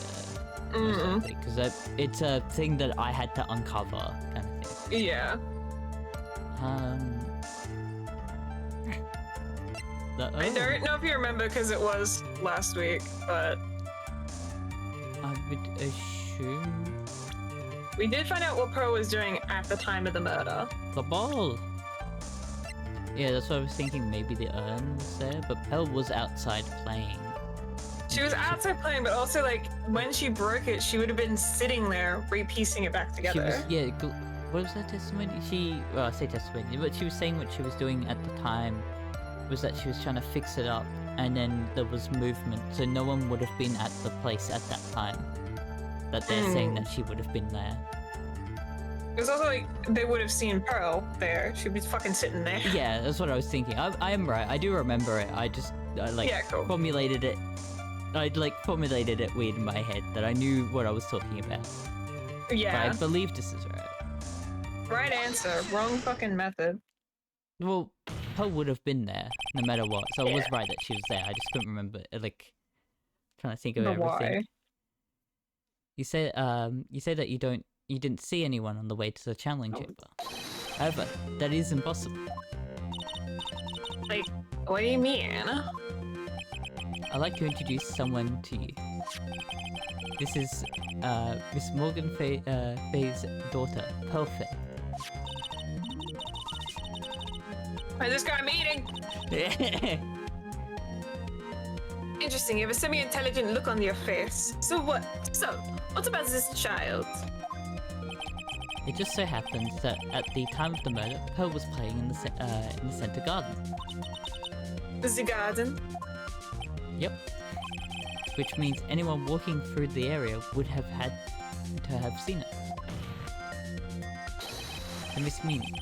there. Because it's a thing that I had to uncover, kind of thing. Yeah. I don't know if you remember because it was last week, but... I would assume... We did find out what Pearl was doing at the time of the murder. The ball! Yeah, that's what I was thinking, maybe the urn was there, but Pearl was outside playing. She was outside playing, but also, when she broke it, she would have been sitting there, repiecing it back together. What was that testimony? I say testimony, but she was saying what she was doing at the time was that she was trying to fix it up, and then there was movement, so no one would have been at the place at that time. That they're saying that she would have been there. It was also they would have seen Pearl there. She'd be fucking sitting there. Yeah, that's what I was thinking. I am right. I do remember it. I just formulated it. I'd formulated it weird in my head that I knew what I was talking about. Yeah. But I believe this is right. Right answer. Wrong fucking method. Well, Pearl would have been there no matter what. So I was right that she was there. I just couldn't remember. Trying to think of everything. Why? You say that you didn't see anyone on the way to the channeling chamber. However, that is impossible. What do you mean? I'd like to introduce someone to you. This is Miss Morgan Faye's daughter, Pearl Faye. I just got a meeting. Interesting, you have a semi-intelligent look on your face. So what about this child? It just so happens that at the time of the murder, Pearl was playing in the center garden. The garden? Yep. Which means anyone walking through the area would have had to have seen it. So Miss Meanie,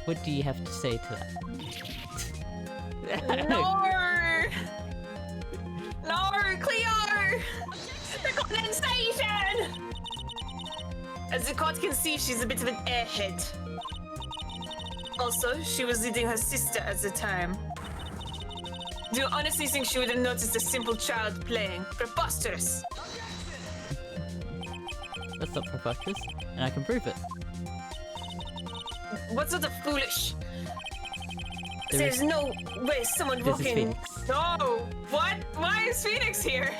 what do you have to say to that? No! No, Cleo! The condensation! As the court can see, she's a bit of an airhead. Also, she was leading her sister at the time. Do you honestly think she would have noticed a simple child playing? Preposterous! That's not preposterous, and I can prove it. What sort of foolish? There's no way someone walking. No! What? Why is Phoenix here?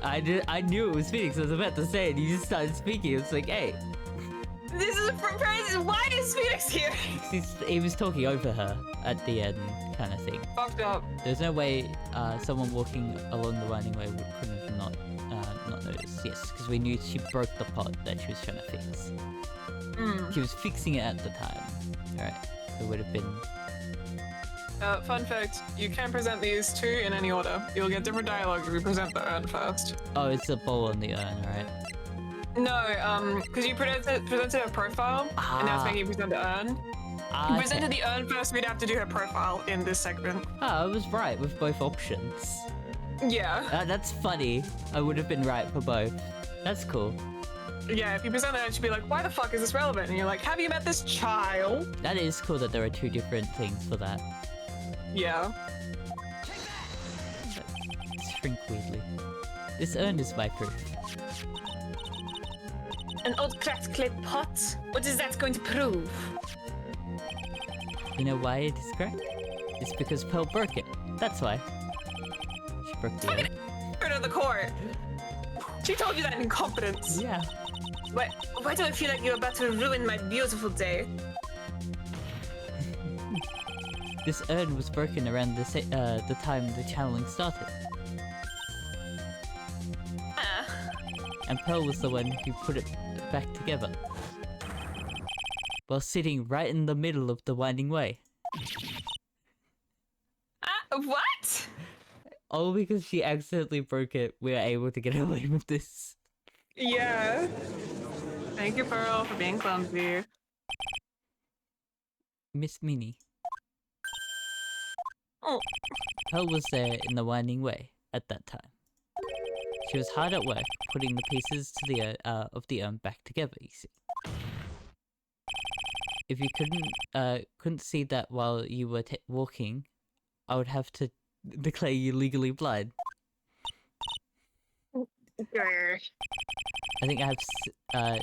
I knew it was Phoenix. I was about to say it. You just started speaking. It's like, hey. This is from Paris. Why is Phoenix here? He was talking over her at the end, kind of thing. Fucked up. There's no way someone walking along the winding way couldn't have not noticed. Yes, because we knew she broke the pot that she was trying to fix. She was fixing it at the time. Alright, it would have been... Fun fact, you can present these two in any order. You'll get different dialogue if you present the urn first. Oh, it's a bowl on the urn, right? No, because you presented her profile, and now it's making you present the urn. You presented the urn first, we'd have to do her profile in this segment. I was right with both options. Yeah. That's funny. I would have been right for both. That's cool. Yeah, if you present that, it should be like, why the fuck is this relevant? And you're like, have you met this child? That is cool that there are two different things for that. Yeah. Shrink weirdly. This urn is my proof. An old cracked clay pot? What is that going to prove? You know why it is cracked? It's because Pearl broke it. That's why. She broke the urn. Her to the court. She told you that in confidence. Yeah. Why do I feel like you're about to ruin my beautiful day? This urn was broken around the time the channeling started. And Pearl was the one who put it back together. While sitting right in the middle of the winding way. What? All because she accidentally broke it, we are able to get away with this. Yeah. Thank you, Pearl, for being clumsy. Miss Minnie. Oh. Pearl was there in the winding way at that time. She was hard at work putting the pieces to the of the urn back together, you see. If you couldn't see that while you were walking, I would have to declare you legally blind. I think I have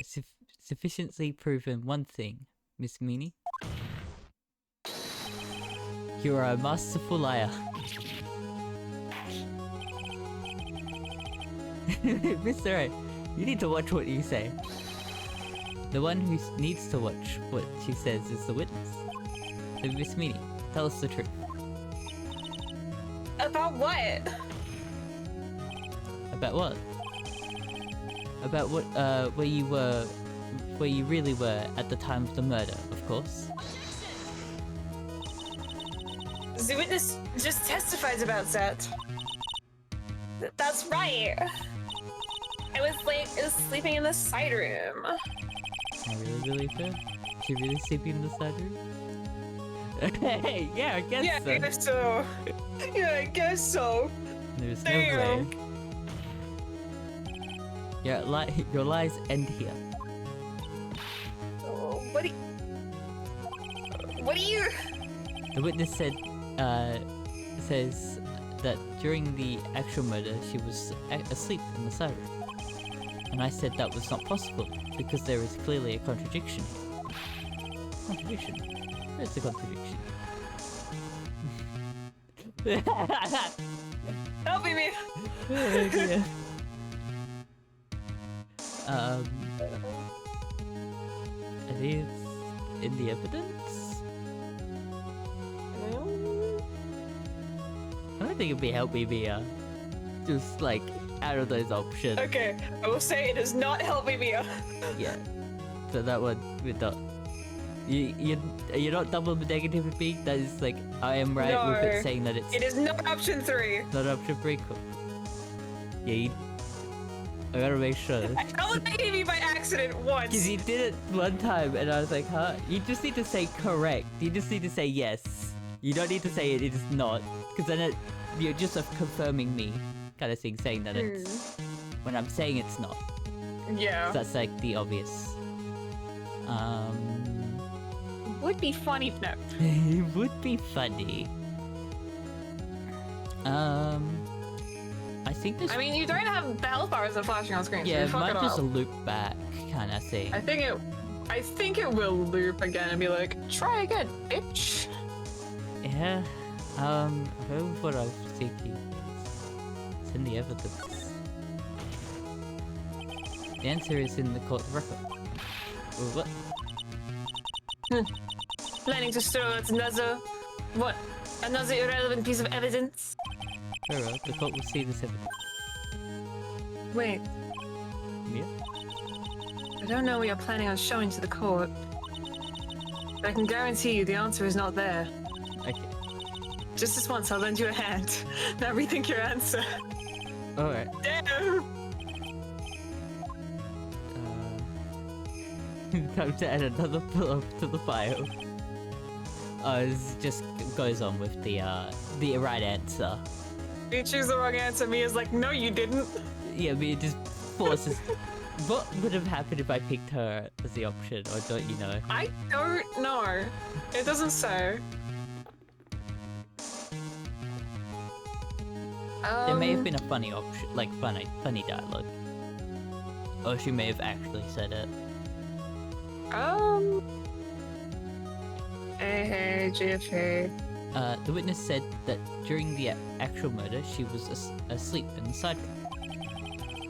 sufficiently proven one thing, Miss Meanie. You are a masterful liar. Mr. Wright, you need to watch what you say. The one who needs to watch what she says is the witness. So Miss Meanie, tell us the truth. About what? About what? About what, where you really were at the time of the murder, of course. The witness just testifies about that. That's right. I was sleeping in the side room. I really believe her? She really sleeping in the side room? Hey, yeah, I guess so. Yeah, I guess so. Yeah, I guess so. There's no way. Your lies end here. What do you... The witness says that during the actual murder, she was asleep in the side room. And I said that was not possible, because there is clearly a contradiction here. Contradiction? Where's the contradiction? Help me, man. Yeah. It is in the evidence? I don't think it'd be help me be just like out of those options. Okay, I will say it is not helping me. Yeah. So that one with not. You're not double negative with me? That is like I am right with it saying that it's. It is not option 3. Not option 3. Cool. Yeah, I gotta make sure. I eliminated me by accident once. Because you did it one time and I was like, huh? You just need to say correct. You just need to say yes. You don't need to say it is not. Because then you're just confirming me kind of thing, saying that it's... When I'm saying it's not. Yeah. So that's like the obvious. Would be funny. No. It would be funny. I think this... I mean, you don't have the health bars that flashing on screen. Yeah, so it might just a loop back kind of thing. I think it will loop again and be like, try again, bitch. Yeah. What I was thinking. It's in the evidence. The answer is in the court record. What? Planning to throw out another... What? Another irrelevant piece of evidence? Very well, the court will see this evidence. Wait, Yeah? I don't know what you're planning on showing to the court. But I can guarantee you the answer is not there. Okay. Just this once, I'll lend you a hand. Now rethink your answer. Alright. Damn! Time to add another pillow to the file. This just goes on with the right answer. You choose the wrong answer, Mia's like, no you didn't. Yeah, but it just forces... What would have happened if I picked her as the option, or don't you know? I don't know. It doesn't say. There may have been a funny option, like funny dialogue. Or she may have actually said it. Hey, GFA. The witness said that during the actual murder, she was asleep in the side room.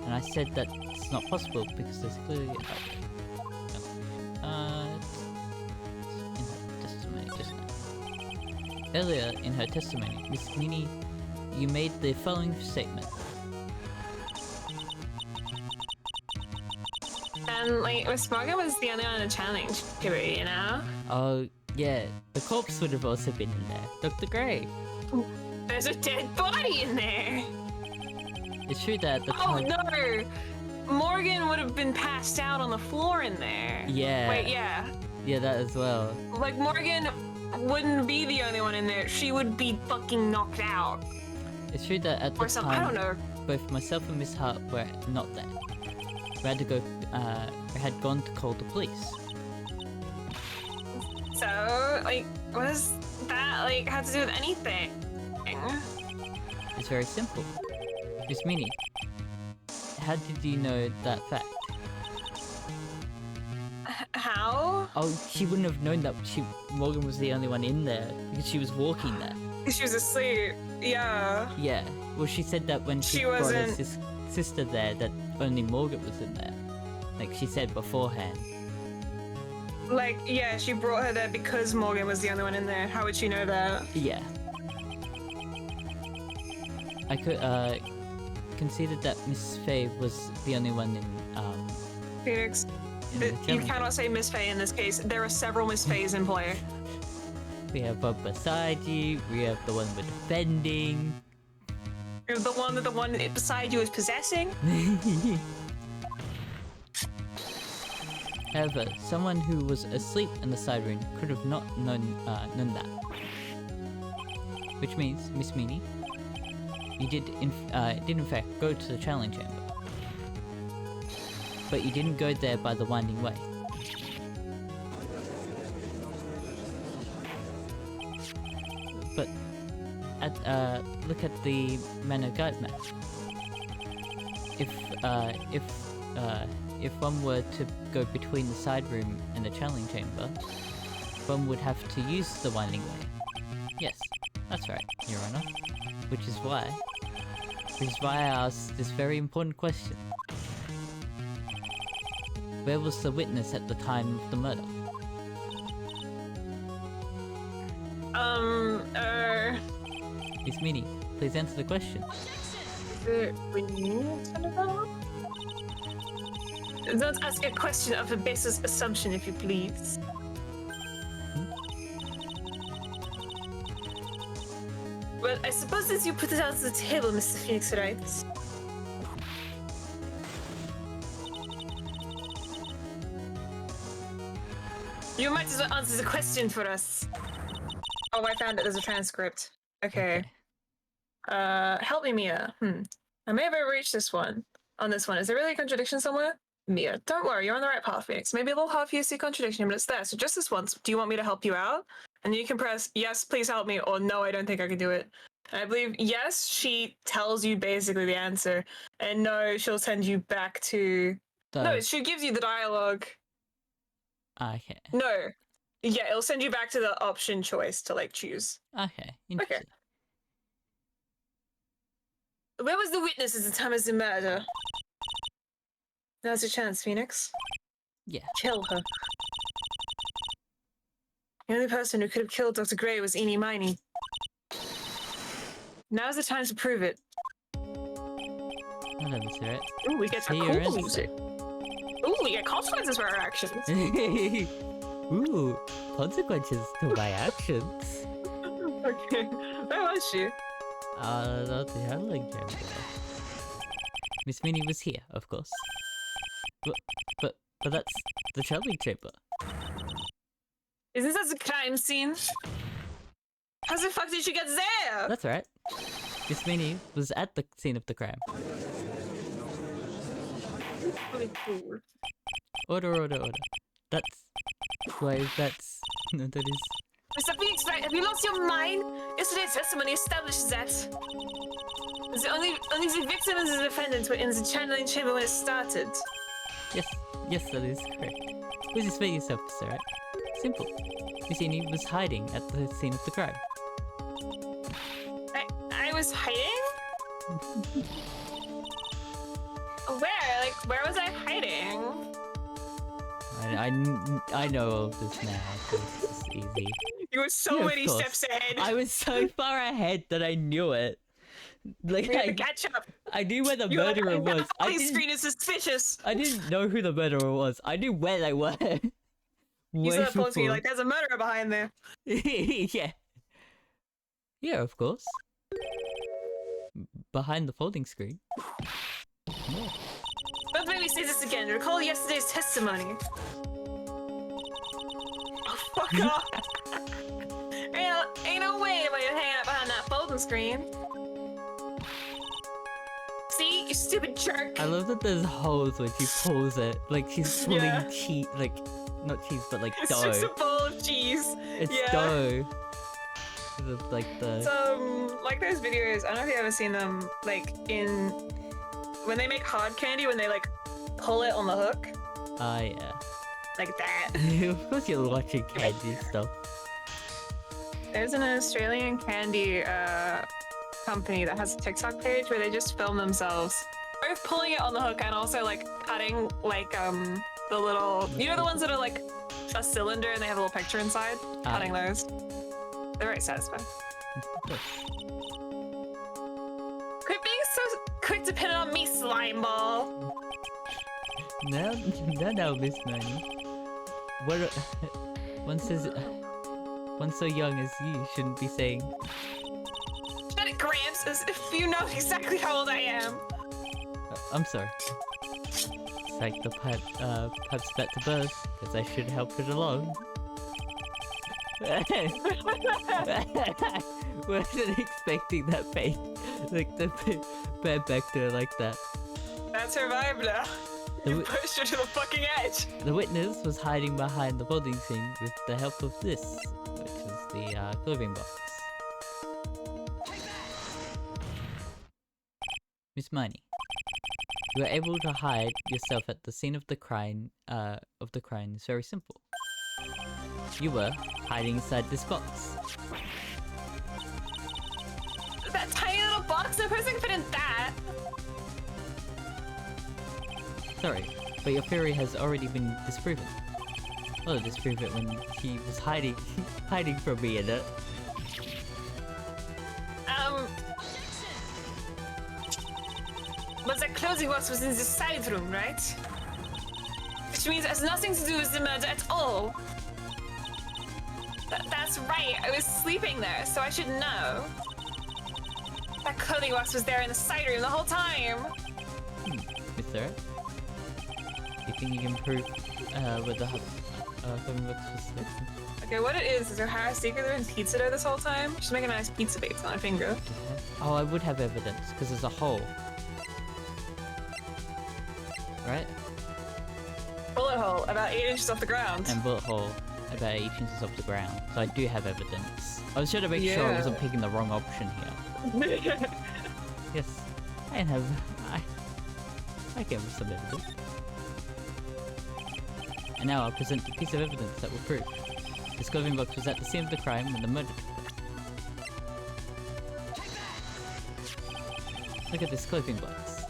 And I said that it's not possible because there's clearly in her testimony just now. Earlier in her testimony, Miss Nini, you made the following statement. And like, Miss Morgan was the only one in the challenge period, you know? Oh, yeah, the corpse would have also been in there. Dr. Gray. There's a dead body in there! It's true that at the Oh time... no! Morgan would have been passed out on the floor in there. Yeah. Wait, yeah. Yeah, that as well. Like, Morgan wouldn't be the only one in there. She would be fucking knocked out. It's true that at the Or something, I time, don't know. both myself and Miss Hart were not there. We had to go, we had gone to call the police. So, like, what does that, like, have to do with anything? It's very simple. Miss Minnie, how did you know that fact? How? Oh, she wouldn't have known that Morgan was the only one in there because she was walking there. She was asleep. Yeah. Yeah. Well, she said that when she brought her wasn't- sister there, that only Morgan was in there. Like she said beforehand. Like, yeah, she brought her there because Morgan was the only one in there. How would she know that? Yeah. I could considered that Miss Faye was the only one in Phoenix, in the you challenge. cannot say Miss Faye in this case. There are several Miss Fays in play. We have one beside you. We have the one with the bending. The one beside you is possessing. However, someone who was asleep in the side room could have not known that. Which means, Miss Meanie, you did in fact go to the challenge chamber. But you didn't go there by the winding way. But look at the manor guide map. If one were to go between the side room and the challenge chamber, one would have to use the winding way. Yes, that's right, Your Honor. Which is why I asked this very important question. Where was the witness at the time of the murder? Miss Minnie, please answer the question. Don't ask a question of a basis assumption, if you please. Well, I suppose as you put it out on the table, Mr. Phoenix, right? You might as well answer the question for us. Oh, I found it. There's a transcript. Okay. Help me, Mia. I may have overreached this one. On this one, is there really a contradiction somewhere? Mia, don't worry, you're on the right path, Phoenix. Maybe a little hard for you to see contradiction, but it's there. So just this once, do you want me to help you out? And you can press yes, please help me, or no, I don't think I can do it. And I believe yes, she tells you basically the answer, and no, she'll send you back to. No, she gives you the dialogue. Okay. No, yeah, it'll send you back to the option choice to like choose. Okay. Interesting. Where was the witness at the time of the murder? Now's your chance, Phoenix. Yeah. Kill her. The only person who could have killed Dr. Gray was Eenie Miney. Now's the time to prove it. Hello, Mr. Wright. Ooh, we get See some your cool answer. music. Ooh, we get consequences for our actions. Ooh, consequences to my actions. Okay, where was she? Not the handling chamber. Miss Minnie was here, of course. But that's the traveling chamber. Isn't that a crime scene? How the fuck did she get there? That's right. Miss Minnie was at the scene of the crime. Really cool. Order. That is... Mr. Phoenix, right? Have you lost your mind? Yesterday's testimony establishes that. Only the victim and the defendant were in the channeling chamber when it started. Yes, that is correct. Please explain yourself, Mr. Wright. Simple. Miss Minnie was hiding at the scene of the crime. I was hiding? Where? Like, where was I hiding? I know all of this now, so it's easy. You were so Yeah, of many course. steps ahead. I was so far ahead that I knew it. Like, We had to catch up. I knew where the You were murderer like, was. "That police screen is suspicious." I didn't know who the murderer was. I knew where they were. You Way saw that phone screen, before. like, there's a murderer behind there. Yeah. Yeah, of course. Behind the folding screen. Yeah. Don't make me say this again. Recall yesterday's testimony. Oh, fuck off. Ain't no way anybody was hanging out behind that folding screen. See? You stupid jerk. I love that there's holes when she pulls it. Like she's pulling Yeah. cheese, like not cheese, but like It's dough. just a bowl of cheese. It's yeah. dough. Like the. Like those videos, I don't know if you've ever seen them, like in when they make hard candy, when they like pull it on the hook, Ah, yeah. like that. Of course you're watching candy stuff. There's an Australian candy company that has a TikTok page where they just film themselves both pulling it on the hook and also like cutting like the little, you know, the ones that are like a cylinder and they have a little picture inside, cutting those. They're very satisfying. Quit being so quick to pin it on me, slime ball. Now, Miss Manny. What? One so young as you shouldn't be saying. Shut it, Gramps, as if you know exactly how old I am. I'm sorry. It's like the pipe's about to burst, because I should help it along. Wasn't expecting that face. Like the bad back to her like that. That's her vibe now. You pushed her to the fucking edge. The witness was hiding behind the folding scene with the help of this, which is the clothing box. Miss Miney, you were able to hide yourself at the scene of the crime. Is very simple. You were hiding inside this box. That tiny little box, no person can fit in that. Sorry, but your theory has already been disproven. Well, disprove it when she was hiding from me in it. But that clothing box was in the side room, right? Which means it has nothing to do with the murder at all. That's right, I was sleeping there, so I should know. That clothing box was there in the side room the whole time. Mr. Wright? You think you can prove where the clothing box was there? Okay, what it is her secret there in pizza dough this whole time. She's making a nice pizza base on her finger. Oh, I would have evidence, because there's a hole. Right? Bullet hole, about 8 inches off the ground. And bullet hole about 8 inches off the ground. So I do have evidence. I was trying to make sure I wasn't picking the wrong option here. Yes, I gave him some evidence. And now I'll present the piece of evidence that will prove this clothing box was at the scene of the crime when the murder. Look at this clothing box.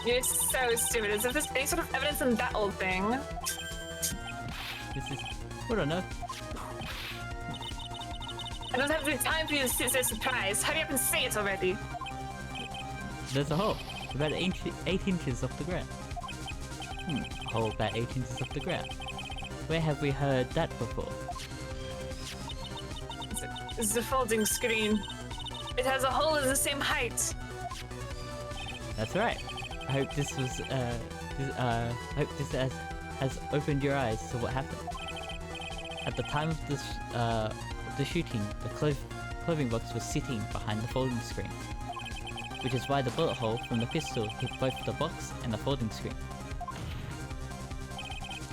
You're so stupid. As if there's any sort of evidence in that old thing. This is... I don't know. I don't have the time for you to sit there surprised. Hurry up and say it already. There's a hole. About 8 inches off the ground. A hole about 8 inches off the ground. Where have we heard that before? It's the folding screen. It has a hole of the same height. That's right. I hope this was, hope this has opened your eyes to what happened. At the time of this, the shooting, the clothing box was sitting behind the folding screen, which is why the bullet hole from the pistol hit both the box and the folding screen.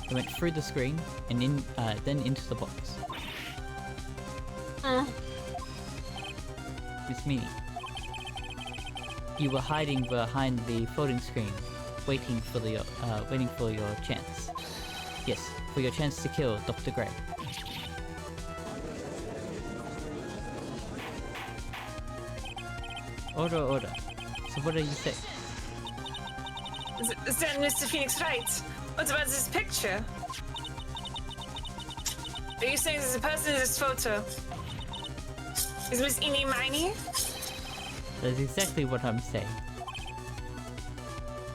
It went through the screen and then into the box. Miss Meanie, you were hiding behind the folding screen, waiting for your chance. Yes, for your chance to kill Dr. Gray. Order. So what are you saying? Then Mr. Phoenix Wright, what about this picture? Are you saying there's a person in this photo? Is Miss Eenie Miney? That's exactly what I'm saying.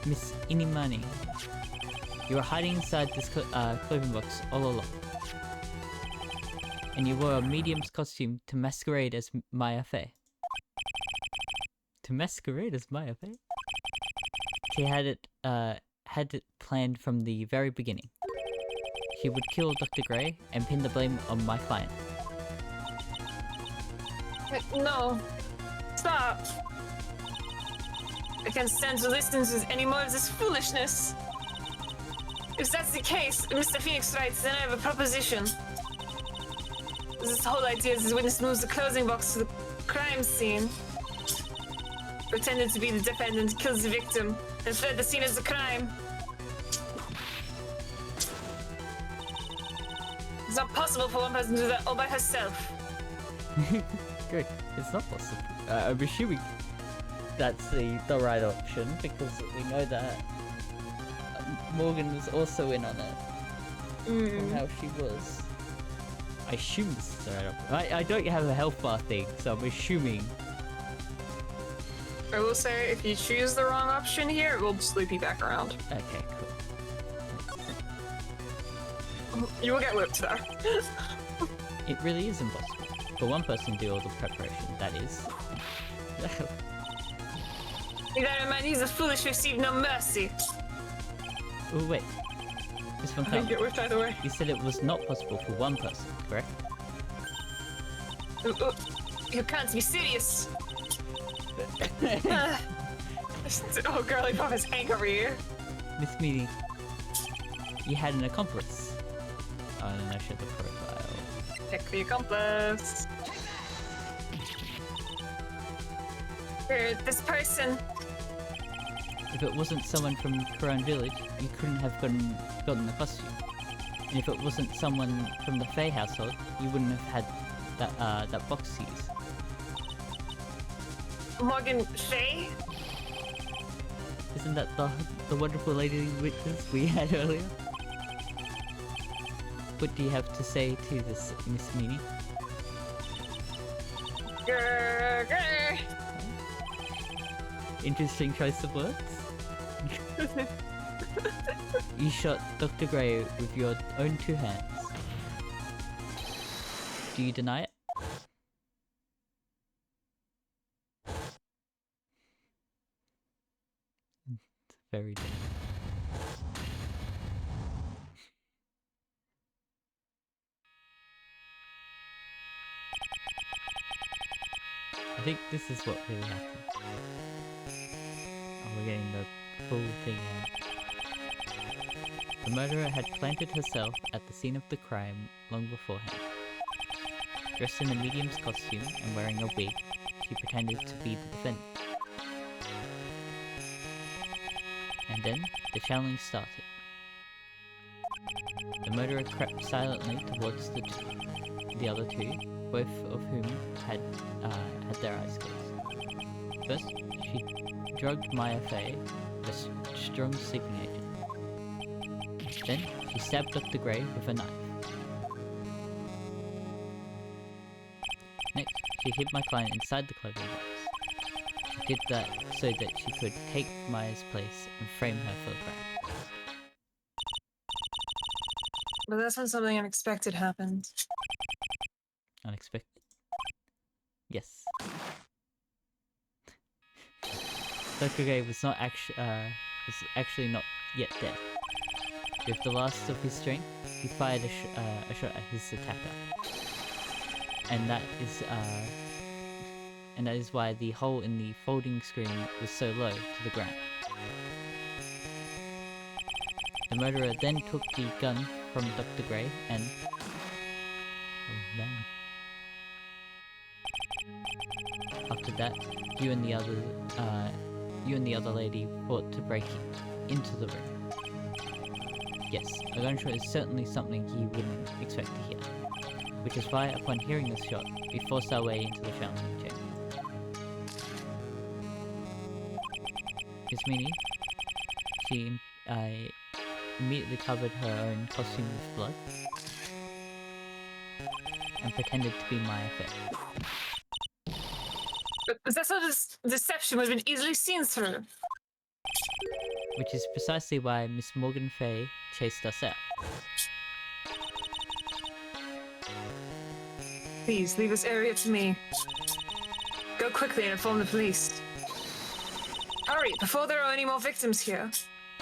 Miss Inimani, you were hiding inside this clothing box all along. And you wore a medium's costume to masquerade as Maya Fey. To masquerade as Maya Fey? She had it planned from the very beginning. She would kill Dr. Gray and pin the blame on my client. No. Stop. I can't stand to listen to any more of this foolishness. If that's the case, Mr. Phoenix Wright, then I have a proposition. This whole idea is the witness moves the closing box to the crime scene. Pretended to be the defendant, kills the victim, and fled the scene as the crime. It's not possible for one person to do that all by herself. Good. It's not possible. I'm assuming that's the right option because we know that Morgan was also in on it. From how she was. I assume this is the right option. I don't have a health bar thing, so I'm assuming. I will say, if you choose the wrong option here, it will just loop you back around. Okay, cool. You will get whipped though. It really is impossible. For one person to do all the preparation, that is. With that in mind, he's a foolish receive no mercy. Oh wait. This one I get whipped either way. You said it was not possible for one person, correct? You can't be serious. Oh, girly pop is angry. Miss Meanie, you had an accomplice. Oh, and then I showed the profile. Pick the accomplice. This person. If it wasn't someone from Koran Village, you couldn't have gotten the costume. And if it wasn't someone from the Faye household, you wouldn't have had that box to use. Morgan Faye? Isn't that the wonderful lady witness we had earlier? What do you have to say to this, Miss Meanie? Grr, grr. Interesting choice of words. You shot Dr. Gray with your own 2 hands. Do you deny it? It's very dangerous. I think this is what really happened. Oh, we're getting the full thing out. The murderer had planted herself at the scene of the crime long beforehand. Dressed in a medium's costume and wearing a wig, she pretended to be the defendant. And then, the channeling started. The murderer crept silently towards the other 2, both of whom had their eyes closed. First, she drugged Maya Fey with a strong sleeping agent. Then she stabbed Dr. Gray with a knife. Next, she hid my client inside the clothing box. She did that so that she could take Maya's place and frame her for the crime. But that's when something unexpected happened. Unexpected? Yes. Dr. Gray was actually not yet dead. With the last of his strength, he fired a shot at his attacker. And that is why the hole in the folding screen was so low to the ground. The murderer then took the gun from Dr. Gray and... oh man. After that, you and the other lady fought to break into the room. Yes, a gunshot is certainly something you wouldn't expect to hear. Which is why, upon hearing this shot, we forced our way into the shouting chamber. Miss Minnie, she immediately covered her own costume with blood and pretended to be Maya Fey. But that's how this deception would have been easily seen through. Which is precisely why Miss Morgan Fey chased us out. Please, leave this area to me. Go quickly and inform the police. Hurry, before there are any more victims here.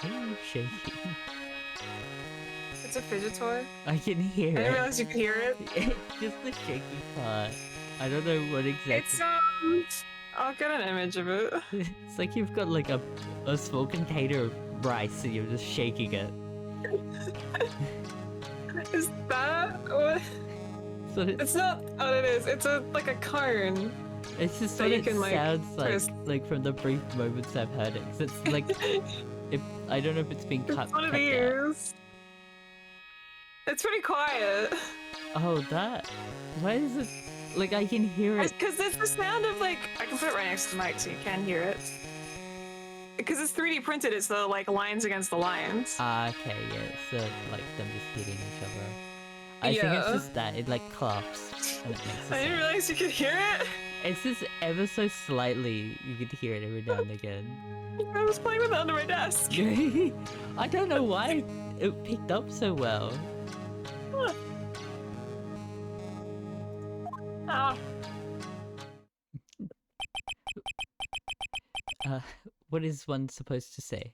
Ooh, shaky. It's a fidget toy. I can hear it. I didn't realize you could hear it. It's just the shaky part. I don't know what exactly. It's I'll get an image of it. It's like you've got like a small container of rice and you're just shaking it. Is that what? So It's not what it is. It's like a cone. it's just so what you it can, like, sounds press- like from the brief moments I've heard it. 'Cause it's like, I don't know if it's been cut. It's one of cut down. these. It's pretty quiet. Oh, that. Why is it? Like I can hear it. Because it's the sound of like I can put it right next to the mic so you can hear it. Because it's 3D printed, it's the like lines against the lines. Ah, okay, yeah. So like them just hitting each other. I think it's Yeah. just that it like claps and it makes. I A didn't sound. realize you could hear it. It's just ever so slightly. You could hear it every now and again. I was playing with it under my desk. I don't know why it picked up so well. Oh. What is one supposed to say?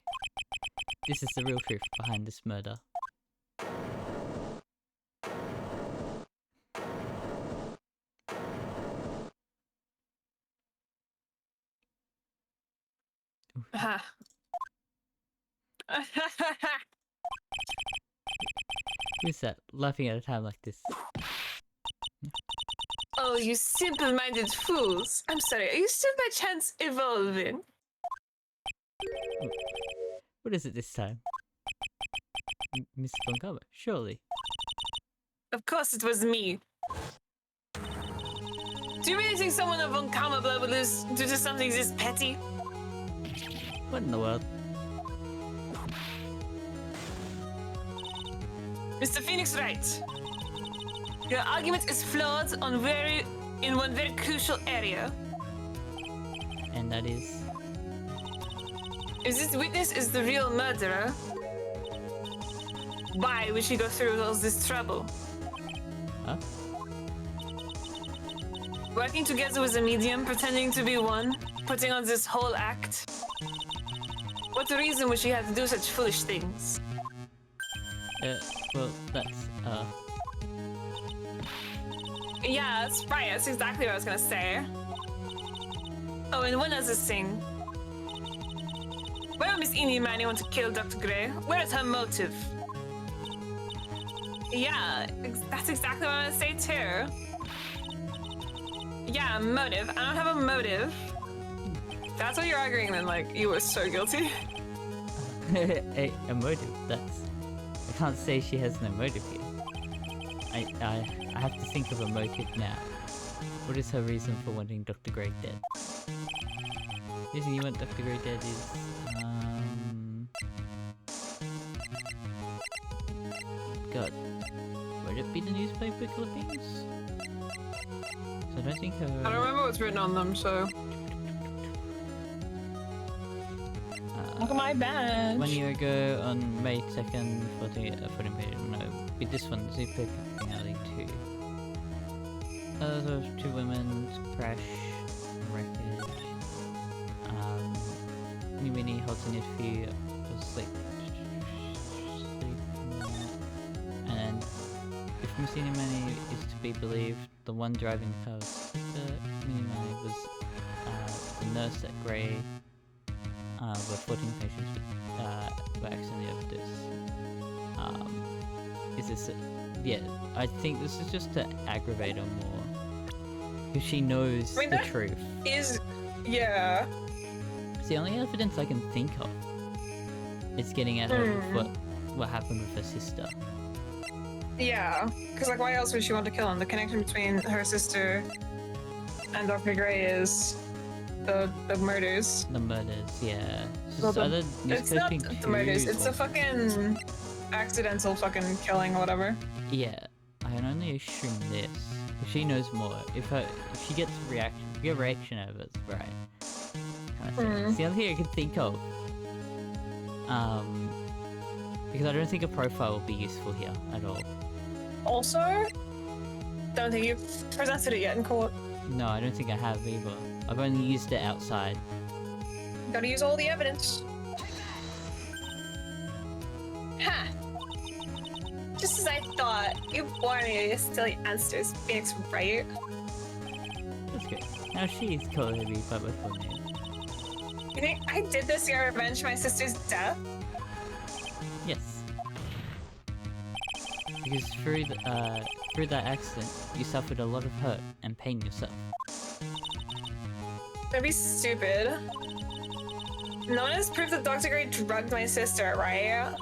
This is the real truth behind this murder. Ah. Who's that laughing at a time like this? Oh, you simple-minded fools. I'm sorry, are you still by chance evolving? What is it this time? Mr. Bonkama, surely. Of course it was me. Do you really think someone of Onkama blood would lose due to something this petty? What in the world? Mr. Phoenix Wright, your argument is flawed in one very crucial area. And that is... If this witness is the real murderer, why would she go through all this trouble? Huh? Working together with a medium, pretending to be one, putting on this whole act. What reason would she have to do such foolish things? Well, that's, Yeah, that's right. That's exactly what I was gonna say. Oh, and one other thing. Why would Miss Eenie Manny want to kill Dr. Gray? Where is her motive? Yeah, that's exactly what I want to say too. Yeah, motive. I don't have a motive. That's what you're arguing then, like, you were so guilty. a motive, that's... I can't say she has no motive here. I have to think of a motive now. What is her reason for wanting Dr. Gray dead? The reason you want Dr. Gray dead is, be the newspaper clippings. So I don't think I don't remember what's written on them, so. Look at my badge. 1 year ago on May 2nd, 14 million. No, with this one, Zipper Alley 2. Those are 2 women crash wreckage. Mini holds an interview was like and if Missy Mini is to be believed, the one driving the car was Mini Mini was the nurse at Grey, where 14 patients were accidentally overdosed. Is this yeah, I think this is just to aggravate her more. Because she knows the truth. Yeah. It's the only evidence I can think of. It's getting at her with what happened with her sister. Yeah, because like why else would she want to kill him? The connection between her sister and Dr. Gray is the murders. The murders, yeah. Well, it's not the murders, it's a fucking accidental fucking killing or whatever. Yeah, I can only assume this. If she knows more, if she gets a reaction out of it, right? Kind of thing. It's the only thing I can think of. Because I don't think a profile will be useful here at all. Also, don't think you've presented it yet in court. No, I don't think I have either. I've only used it outside. Gotta use all the evidence. Ha! Just as I thought, you bore me with silly answers, Phoenix Wright. That's good. Now she's calling me by my full name. You think I did this to revenge my sister's death? Yes. Because through that accident, you suffered a lot of hurt and pain yourself. That'd be stupid. No one has proof that Dr. Gray drugged my sister, right?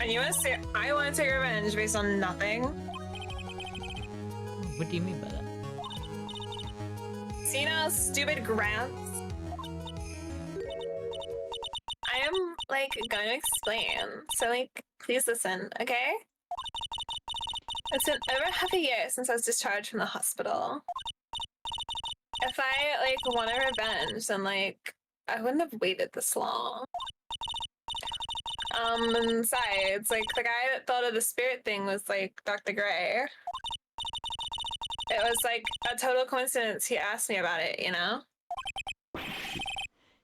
And you want to say I want to take revenge based on nothing? What do you mean by that? See now, stupid grants? I am, like, going to explain. So, like, please listen, okay? It's been over half a year since I was discharged from the hospital. If I, like, wanted revenge, then, like, I wouldn't have waited this long. And besides, like, the guy that thought of the spirit thing was, like, Dr. Gray. It was, like, a total coincidence he asked me about it, you know?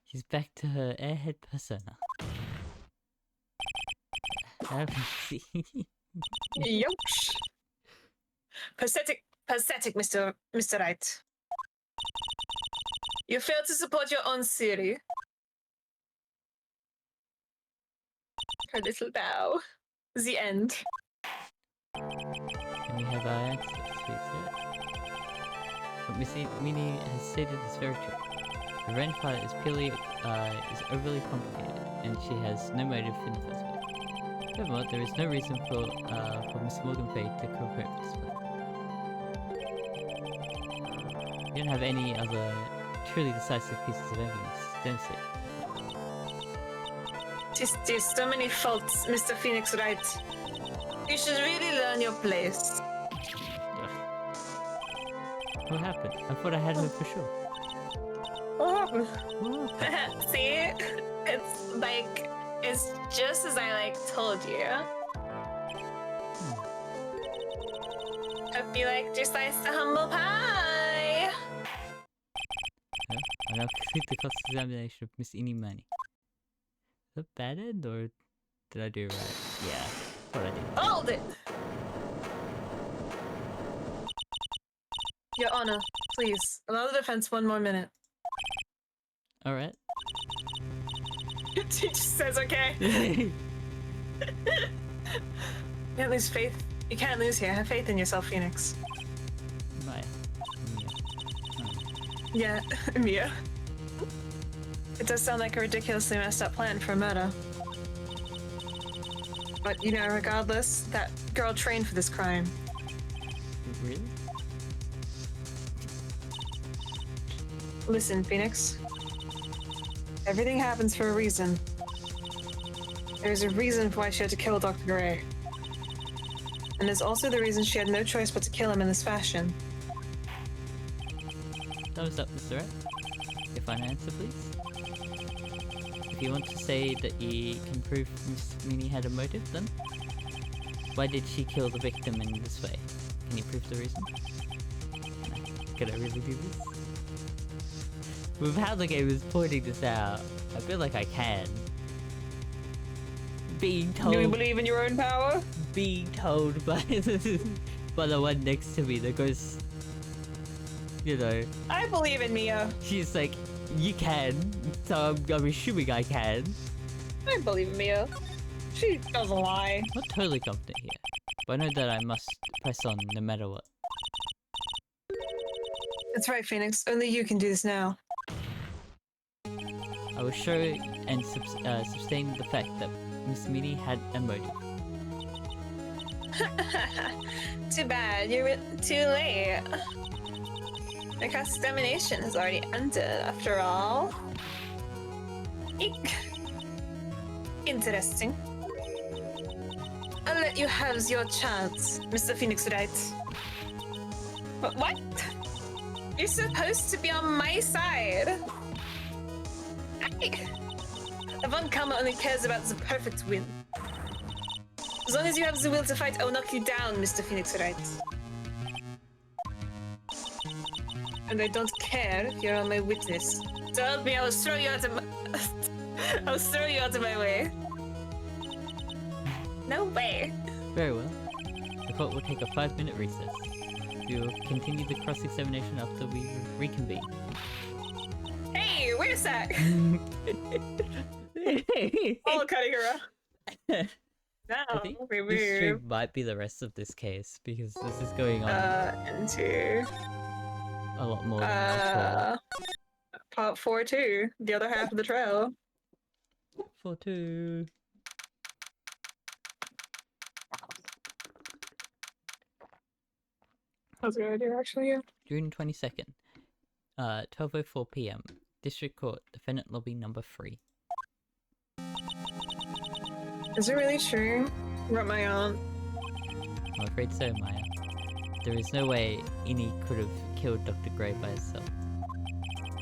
She's back to her airhead persona. Yosh. Pathetic, Mr. Wright. You failed to support your own theory. Her little bow. The end. Can we have our answers, please? What Missy Mini has stated is very true. The revenge part is purely, is overly complicated, and she has no motive in the first place. Furthermore, there is no reason for Miss Morgan Fay to cooperate this way. You don't have any other truly decisive pieces of evidence, don't you? There's so many faults, Mr. Phoenix Wright. You should really learn your place. Ugh. What happened? I thought I had her for sure. What happened? See? It's like, it's just as I, like, told you. Hope you liked your slice of humble pie! I now complete the cross-examination of Miss Inimani. Is that bad end, or did I do it right? Yeah, what I did. Hold it! Your Honor, please, allow the defense 1 more minute. Alright. She just says okay. Can't lose faith. You can't lose here. Have faith in yourself, Phoenix. Maya. Yeah, Mia. It does sound like a ridiculously messed up plan for a murder. But, you know, regardless, that girl trained for this crime. Really? Listen, Phoenix. Everything happens for a reason. There's a reason for why she had to kill Dr. Gray. and is also the reason she had no choice but to kill him in this fashion. Thumbs up, Mr. Wright. Your final answer, please. If you want to say that you can prove Miss Meanie had a motive, then why did she kill the victim in this way? Can you prove the reason? Can I really do this? With how the game is pointing this out, I feel like I can. Being told. Do you believe in your own power? Being told by by the one next to me that goes, you know. I believe in Mia. She's like, you can, so I'm assuming I can. I believe in Mia. She doesn't lie. I'm not totally confident here, but I know that I must press on no matter what. That's right, Phoenix. Only you can do this now. I will show and sustain the fact that Miss Meanie had a motive. Too bad. You're too late. The cross-examination has already ended, after all. Eek. Interesting. I'll let you have your chance, Mr. Phoenix Wright. But what? You're supposed to be on my side. Von Karma only cares about the perfect win. As long as you have the will to fight, I will knock you down, Mr. Phoenix Wright. And I don't care if you're on my witness. So help me, I will throw you out of my... I'll throw you out of my way. No way. Very well. The court will take a 5-minute recess. We will continue the cross-examination after we reconvene. Hey, wait a sec! Oh, cutting her off. No, I think we this stream move. might be the rest of this case because this is going on Into... a lot more than part 4-2, the other half of the trail. 4-2. That's a good idea, actually, yeah. June 22nd, 12:04 PM. District Court, Defendant Lobby number 3. Is it really true about my aunt? I'm afraid so, Maya. There is no way Innie could have killed Dr. Gray by herself.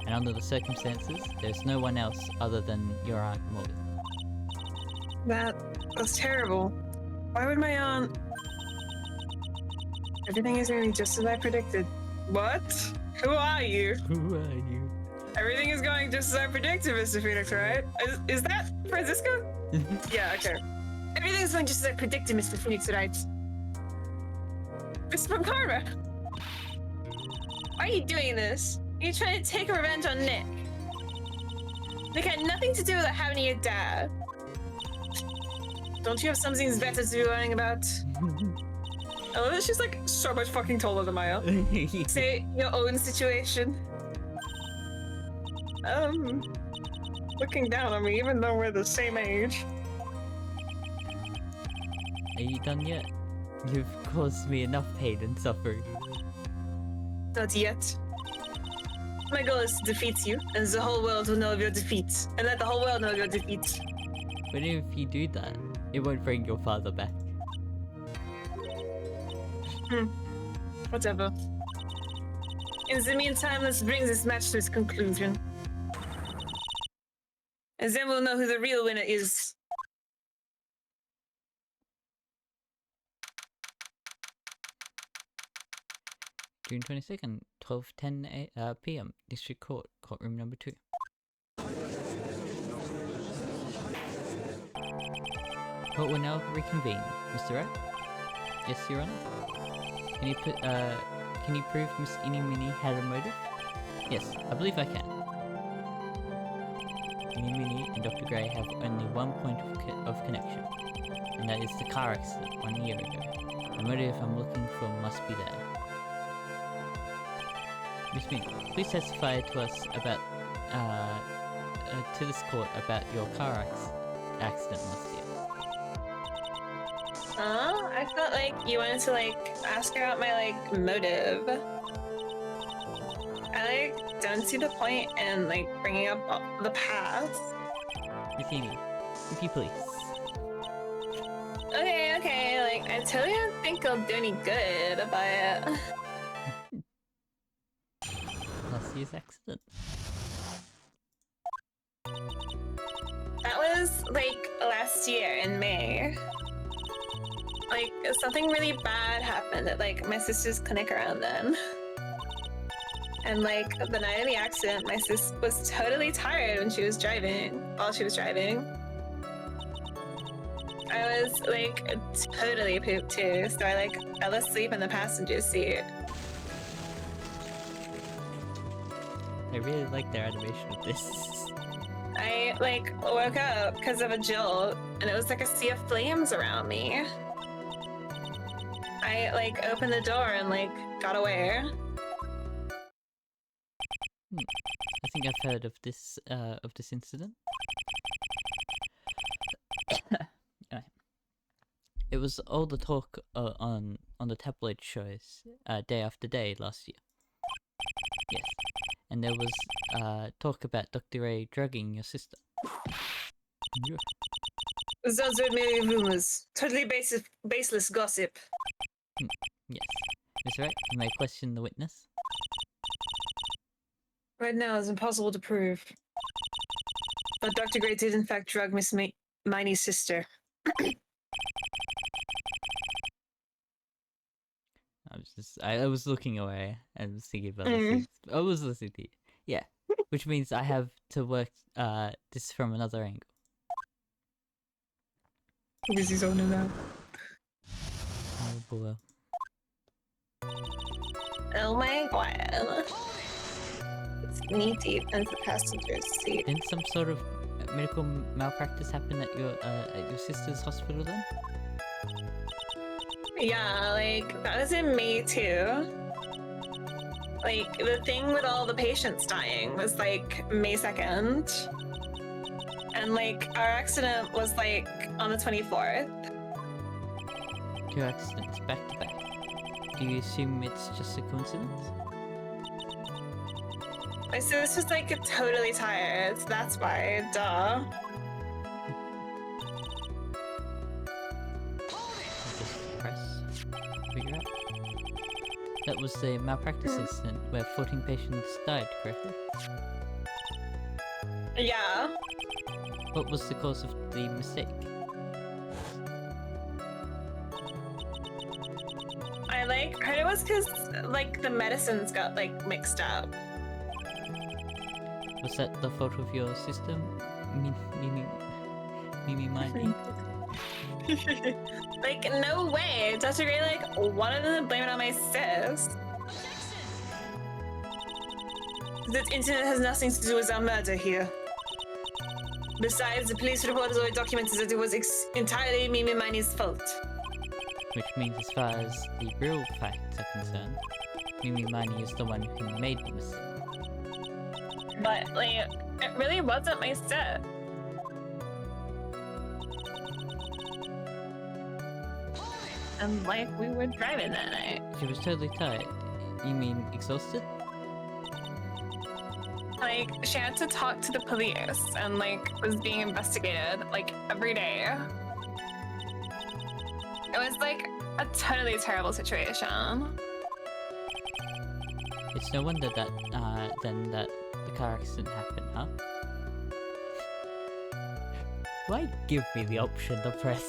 And under the circumstances, there's no one else other than your Aunt Morgan. That's terrible. Why would my aunt... Everything is going just as I predicted. What? Who are you? Who are you? Everything is going just as I predicted, Mr. Phoenix, right? Is that Francisco? Yeah, okay. Everything is going just as I predicted, Mr. Phoenix, right? It's from Karma. Why are you doing this? Are you trying to take revenge on Nick? Nick had nothing to do with it happening to your dad. Don't you have something better to be learning about? I love that she's like so much fucking taller than Maya. Say your own situation. Looking down on me, even though we're the same age. Are you done yet? You've caused me enough pain and suffering. Not yet. My goal is to defeat you, and the whole world will know of your defeat. And let the whole world know of your defeat. But if you do that, it won't bring your father back. Whatever. In the meantime, let's bring this match to its conclusion. And then we'll know who the real winner is. June 22nd, 12:10 PM, District Court, courtroom number 2. Court will now reconvene. Mr. Wright? Yes, Your Honor? Can you prove Miss Innie Minnie had a motive? Yes, I believe I can. Innie Minnie and Dr. Gray have only one point of connection, and that is the car accident 1 year ago. The motive I'm looking for must be there. Miss Minnie, please testify to us about, to this court about your car accident last year. I felt like you wanted to ask her about my motive. I don't see the point in bringing up the past. Miss Innie, if you please. Okay, like, I totally don't think I'll do any good by it. Last year's accident. That was, like, last year in May. Like, something really bad happened at, like, my sister's clinic around then. And, like, the night of the accident, my sis was totally tired when she was driving, while she was driving. I was, like, totally pooped too, so I, like, fell asleep in the passenger seat. I really like their animation of this. I, like, woke up because of a jolt, and it was like a sea of flames around me. I, like, opened the door and, like, got away. I think I've heard of this incident. It was all the talk on the tabloid shows day after day last year. Yes, and there was talk about Dr. Ray drugging your sister. Yeah. Those are merely rumors. Totally baseless gossip. Yes, Miss Wright, you may question the witness. Right now, it's impossible to prove. But Dr. Gray did in fact drug Miss Miney's sister. I was looking away and was thinking about the things. I was listening to you. Yeah, which means I have to work this from another angle. This is on now. Oh boy. Oh my god. It's knee deep into the passenger seat. Didn't some sort of medical malpractice happen at your sister's hospital then? Yeah, like, that was in May too. Like, the thing with all the patients dying was, like, May 2nd. And, like, our accident was, like, on the 24th. 2 accidents back to back. Do you assume it's just a coincidence? My sis was, like, totally tired, so that's why, duh. Just press. Figure out. That was the malpractice incident where 14 patients died, correctly? Yeah. What was the cause of the mistake? I, like, heard it was because, like, the medicines got, like, mixed up. Was that the fault of your system? Mimi Mindy? Like, no way. Dr. Gray, like, wanted to blame it on my sis. This incident has nothing to do with our murder here. Besides, the police report has already documented that it was entirely Mimi Miney's fault. Which means as far as the real facts are concerned, Mimi Miney is the one who made the mistake. But, like, it really wasn't my sis. And, like, we were driving that night. She was totally tired. You mean exhausted? Like, she had to talk to the police and, like, was being investigated, like, every day. It was, like, a totally terrible situation. It's no wonder that, then that the car accident happened, huh? Why give me the option to press?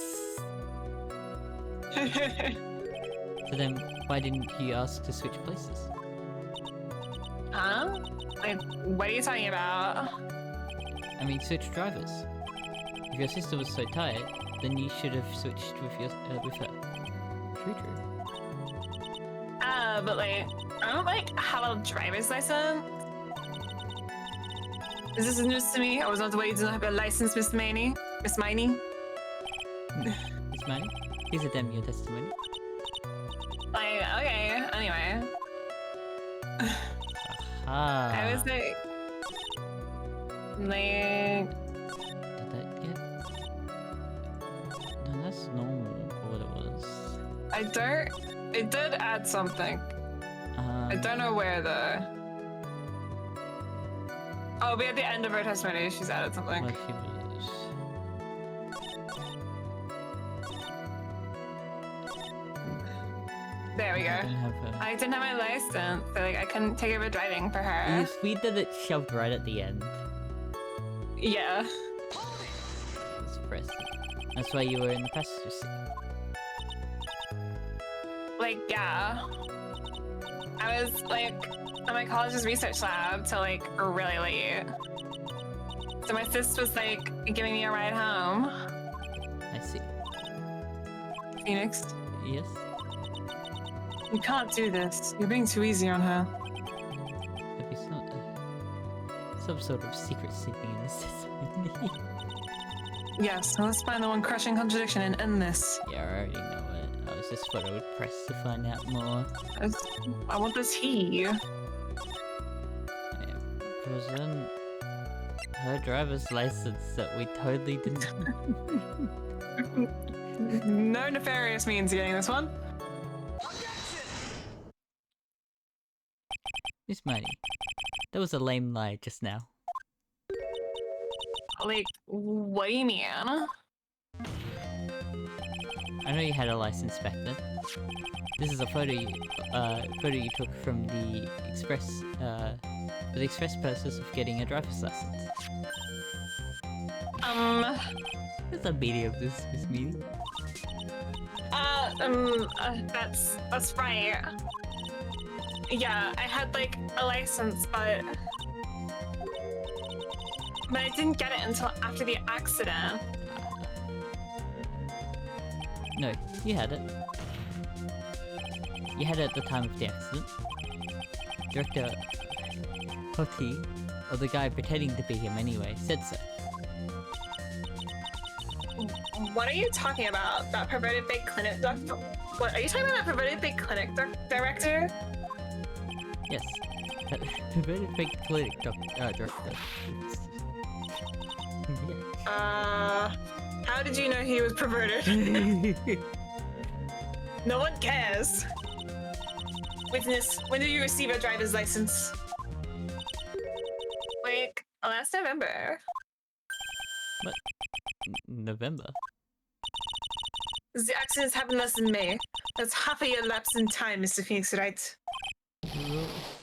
So then, why didn't you ask to switch places? Huh? Like, what are you talking about? I mean, switch drivers. If your sister was so tired, then you should have switched with her. True. But like, I don't like have a driver's license. Is this news to me? I was not aware you didn't have a license, Miss Miney. Miss Miney? Miss Miney? Here's a demo testimony. Like, okay, anyway. Aha. I was like... Did that get... No, that's normal for what it was. I don't... It did add something. I don't know where though. Oh, but at the end of her testimony, she's added something. Well, she was... There we I go. didn't have her. I didn't have my license, so like I couldn't take over driving for her. It's weird that it shoved right at the end. Yeah. It's pressed. That's why you were in the passenger seat. Like, yeah. I was like at my college's research lab till like really late. So my sis was like giving me a ride home. I see. Phoenix, Yes? you can't do this. You're being too easy on her. There'd be some sort of secret sleeping in this system. Yes, so let's find the one crushing contradiction and end this. Yeah, I already know it. I was just what I would press to find out more. I want this he. Yeah, present her driver's license that we totally didn't. No nefarious means getting this one. Miss Mighty, that was a lame lie just now. Like, what do you mean? I know you had a license back then. This is a photo you took from the express for the express purpose of getting a driver's license. There's a video of this, Miss Meaty. That's right. Yeah, I had like a license, but I didn't get it until after the accident. No, you had it. You had it at the time of the accident. Director Hoti, or the guy pretending to be him anyway, said so. What are you talking about? That perverted big clinic doctor? What are you talking about? That perverted big clinic director? Yes, that very big clinic director. How did you know he was perverted? No one cares. Witness, when did you receive a driver's license? Like, last November. What? November? The accidents happened less than May. That's half a year lapse in time, Mr. Phoenix, right?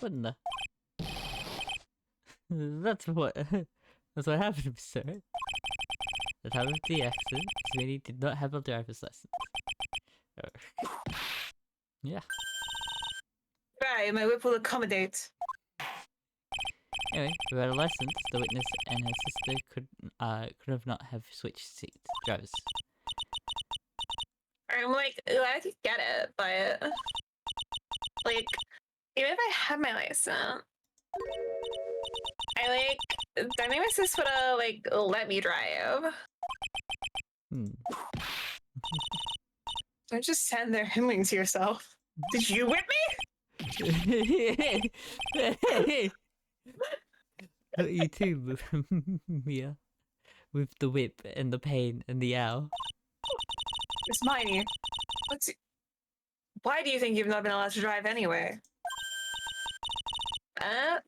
What in the? That's what happened, sir. The time of the accident, Smitty did not have a driver's license. Yeah. Right, my whip will accommodate. Anyway, without a license, the witness and her sister could have not have switched seats. Drivers. I'm like, I could get it, but like, even if I had my license, I think my sister would have like let me drive. Don't just stand there hemming to yourself. Did you whip me? Not you too, Mia. With the whip and the pain and the owl. Miss Miney, why do you think you've not been allowed to drive anyway?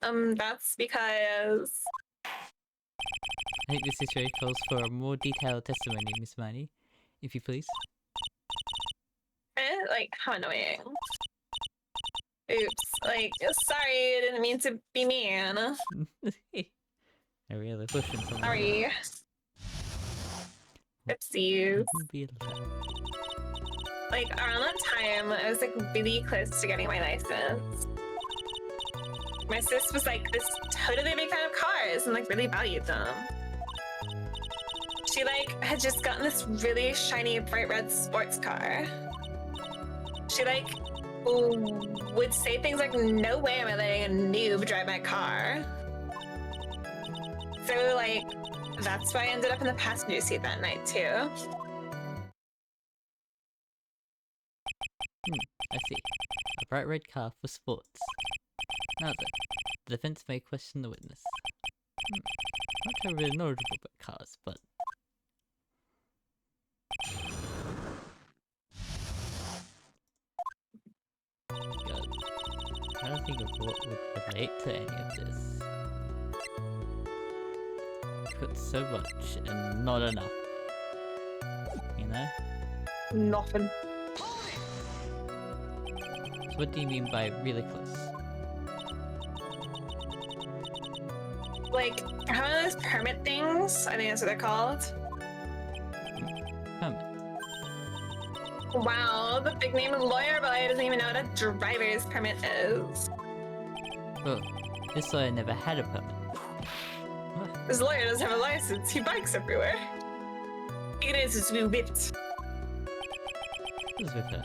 That's because... I think this situation calls for a more detailed testimony, Miss Miney, if you please. Like, how annoying. Oops, like, sorry, I didn't mean to be mean. I really pushing someone. Sorry. Oopsies. Like, around that time, I was like really close to getting my license. My sis was like this totally big fan of cars and like really valued them. She like had just gotten this really shiny bright red sports car. She like would say things like, no way am I letting a noob drive my car. So like, that's why I ended up in the passenger seat that night too. I see. A bright red car for sports. Now then, the defense may question the witness. Not terribly knowledgeable about cars, but... God. I don't think of what would relate to any of this. Put so much and not enough. You know? Nothing. What do you mean by really close? Like, how are those permit things? I think that's what they're called. Permit. Wow, the big name lawyer, but I doesn't even know what a driver's permit is. Well, this lawyer never had a permit. This lawyer doesn't have a license. He bikes everywhere. It is to be whipped. What's with her?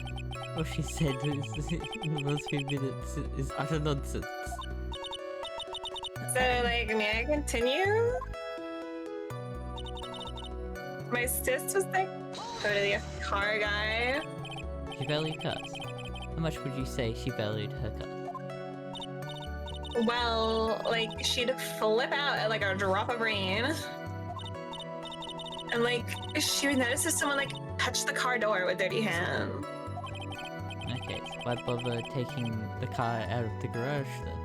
What she said in the last few minutes is utter nonsense. So, like, may I continue? My sis was like totally a car guy. She valued cars. How much would you say she valued her cars? Well, like, she'd flip out at like a drop of rain. And like, she would notice if someone like touched the car door with dirty hands. Okay, so why bother taking the car out of the garage then?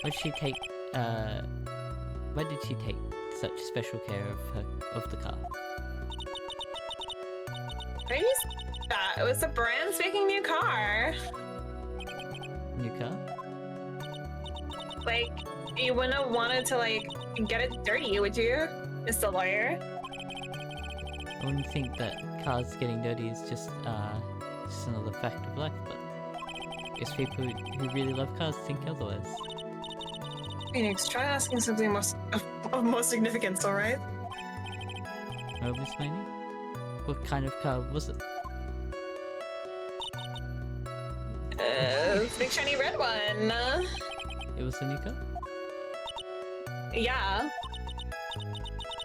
Okay. Why did she take such special care of the car? Maybe that it was a brand speaking new car. New car? Like, you wouldn't have wanted to like get it dirty, would you, Mr. Lawyer? I wouldn't think that cars getting dirty is just another fact of life, but I guess people who really love cars think otherwise. Phoenix, try asking something of more significance, alright? Oh, Miss Manny? What kind of car was it? Big shiny red one. It was a new car? Yeah.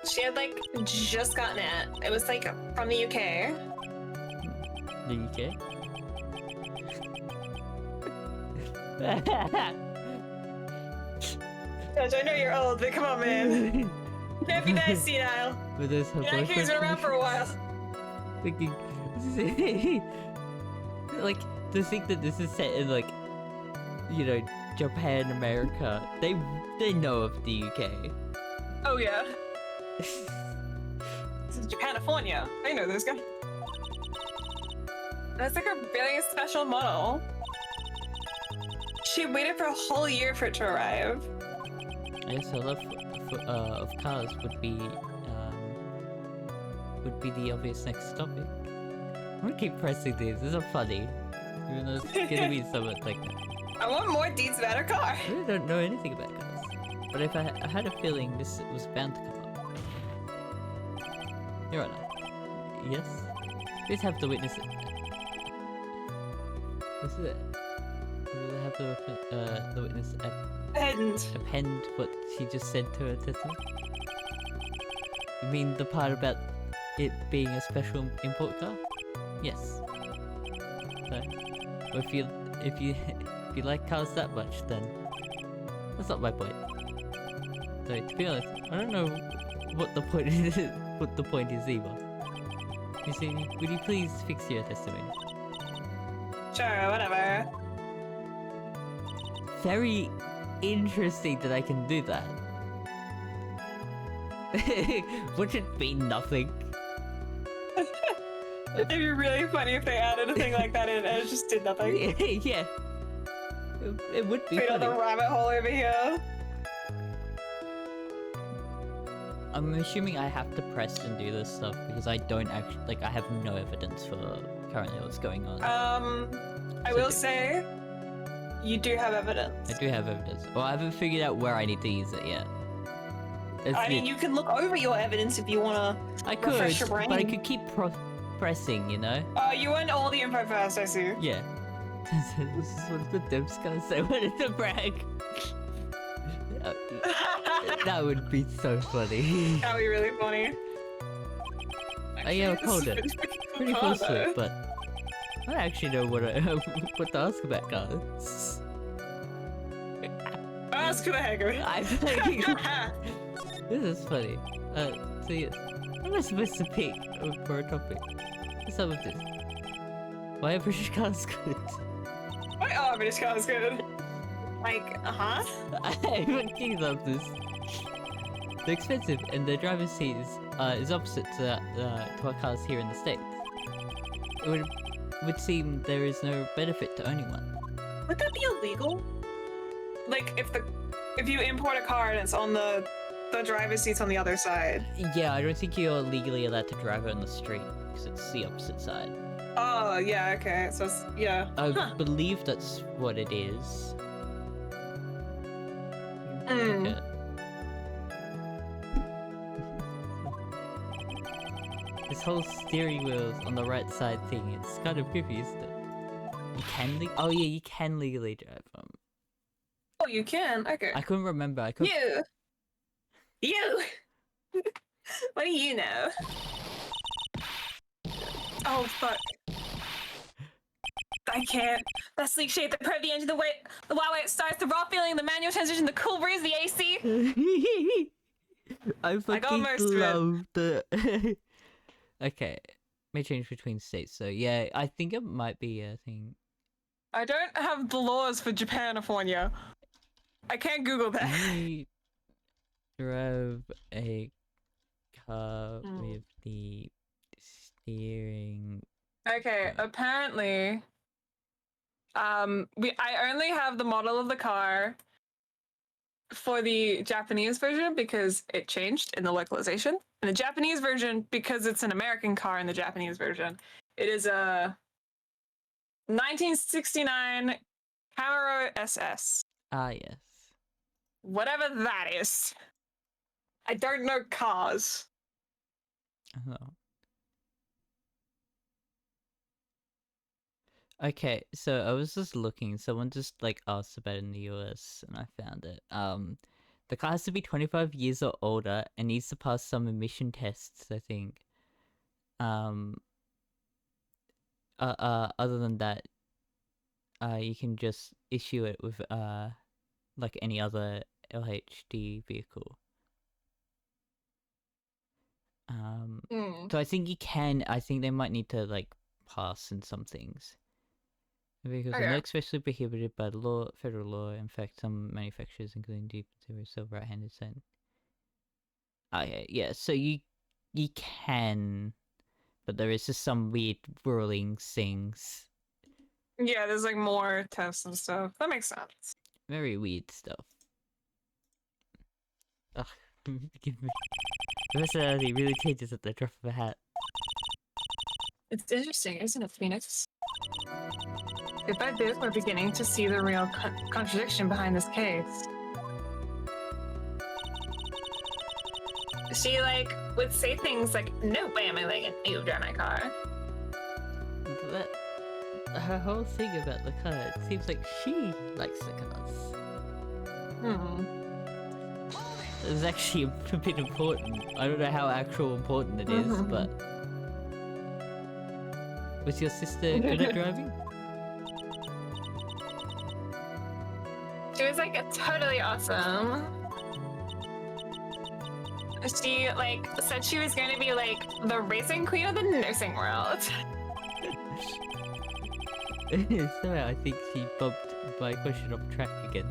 She had like just gotten it. It was like from the UK. The UK? Judge, I know you're old, but come on, man. Can't be that senile. But there's her Yeah, he's been around for a while. Thinking, like, to think that this is set in like, you know, Japan, America, they know of the UK. Oh yeah. This is Japanifornia. I know those guys. That's like a really special model. She waited for a whole year for it to arrive. I guess her love of cars would be the obvious next topic. I'm gonna keep pressing these. These are funny, even though it's gonna be somewhat like. I want more deeds about her car. I really don't know anything about cars, but if I had a feeling this was bound to come up. Your Honor. Yes. Please have to witness it. This is it. Will I have the witness append what she just said to her testimony? You mean the part about it being a special import car? Yes. So, well, if you like cars that much, then that's not my point. So to be honest, I don't know what the point is. What the point is either. You see, would you please fix your testimony? Sure, whatever. Very interesting that I can do that. Would it mean nothing? It'd be really funny if they added a thing like that in and it just did nothing. Yeah. It would be Straight on funny. the rabbit hole over here. I'm assuming I have to press and do this stuff because I don't actually, like, I have no evidence for currently what's going on. I will say, you do have evidence. I do have evidence. Well, I haven't figured out where I need to use it yet. I mean, you can look over your evidence if you wanna refresh your brain. but I could keep pressing, you know? You want all the info first, I see. Yeah. This is what the Dips gonna say when it's a brag. That would be so funny. That would be really funny. Oh yeah, I've told it. Pretty close to it, but I don't actually know what what to ask about cars. Ask who the heck are I'm like, this is funny. So yes, what am I supposed to pick for a topic? What's up with this? Why are British cars good? Why are British cars good? Like, I fucking love this. They're expensive, and the driver's seat is opposite to our cars here in the States. It would would seem there is no benefit to owning one. Would that be illegal? Like if you import a car and it's on the driver's seat's on the other side. Yeah, I don't think you're legally allowed to drive it on the street because it's the opposite side. Oh, yeah, okay. So, yeah. I believe that's what it is. Mm. Okay. This whole steering wheel's on the right side thing, it's kind of creepy, isn't it? You can oh yeah, you can legally drive them. Oh, you can? Okay. I couldn't remember. I couldn't... You! What do you know? Oh, fuck. I can't. That sleek shape, the curvy engine, the way it starts, the raw feeling, the manual transition, the cool breeze, the AC. I fucking love the... Okay, may change between states, so yeah, I think it might be a thing. I don't have the laws for Japan-California. I can't Google that. You drove a car with the steering... Okay, apparently, I only have the model of the car for the Japanese version because it changed in the localization. In the Japanese version, because it's an American car in the Japanese version, it is a 1969 Camaro SS. Ah, yes. Whatever that is. I don't know cars. Oh. Okay, so I was just looking, someone just like asked about it in the US and I found it. The car has to be 25 years or older and needs to pass some emission tests, I think. Other than that, you can just issue it with like any other LHD vehicle. So I think you can, I think they might need to like pass in some things. Vehicles are not especially prohibited by the law, federal law. In fact, some manufacturers, including Jeep, still right-handed side. Okay, yeah, so you can, but there is just some weird ruling things. Yeah, there's like more tests and stuff. That makes sense. Very weird stuff. Ugh, forgive me. The personality really changes at the drop of a hat. It's interesting, isn't it, Phoenix? If I both were beginning to see the real contradiction behind this case. She, like, would say things like, no way am I letting a noob drive my car. But her whole thing about the car, it seems like she likes the cars. It's actually a bit important. I don't know how actual important it is, but... Was your sister good at driving? She was like totally awesome. She like said she was going to be like the racing queen of the nursing world. Somehow I think she bumped my question off track again.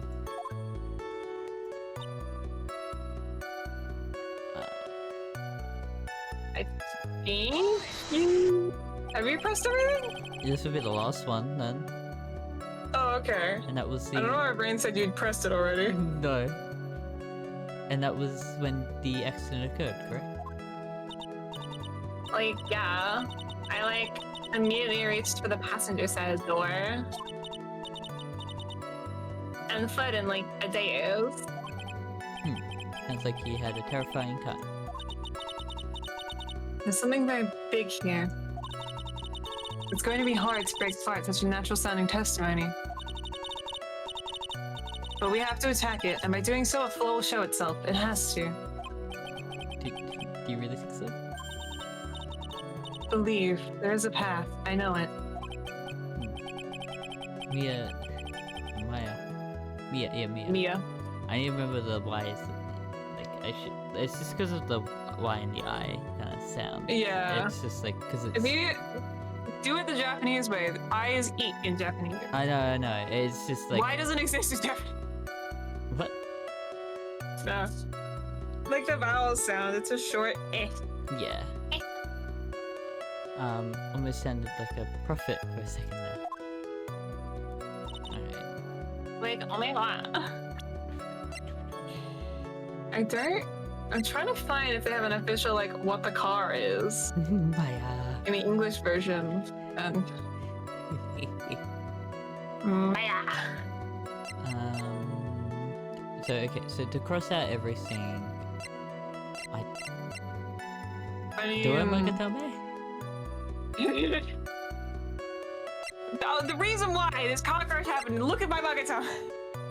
I think. Have you pressed everything? This would be the last one then. Oh, okay. And that was the... I don't know why my brain said you'd pressed it already. No. And that was when the accident occurred, correct? Like, yeah. I, like, immediately reached for the passenger side door. And fled in, like, a daze. Sounds like you had a terrifying time. There's something very big here. It's going to be hard to break apart such a natural-sounding testimony. But we have to attack it, and by doing so, a flaw will show itself. It has to. Do you really think so? Believe. There is a path. I know it. Mia. I need to remember the Y's. Like, I should... It's just because of the Y and the I kind of sound. Yeah. It's just like, because it's... If you do it the Japanese way, the I is eat in Japanese. I know. It's just like... Y doesn't exist in Japanese. What? No. Like the vowel sound, it's a short eh. Yeah. Almost sounded like a prophet for a second there. Alright. Like, oh my god. I'm trying to find if they have an official, like, what the car is. Maya. In the English version. And... Maya. So, okay, so to cross out everything... I mean... Do I Magatame? The reason why this car crash happened, look at my Magatama.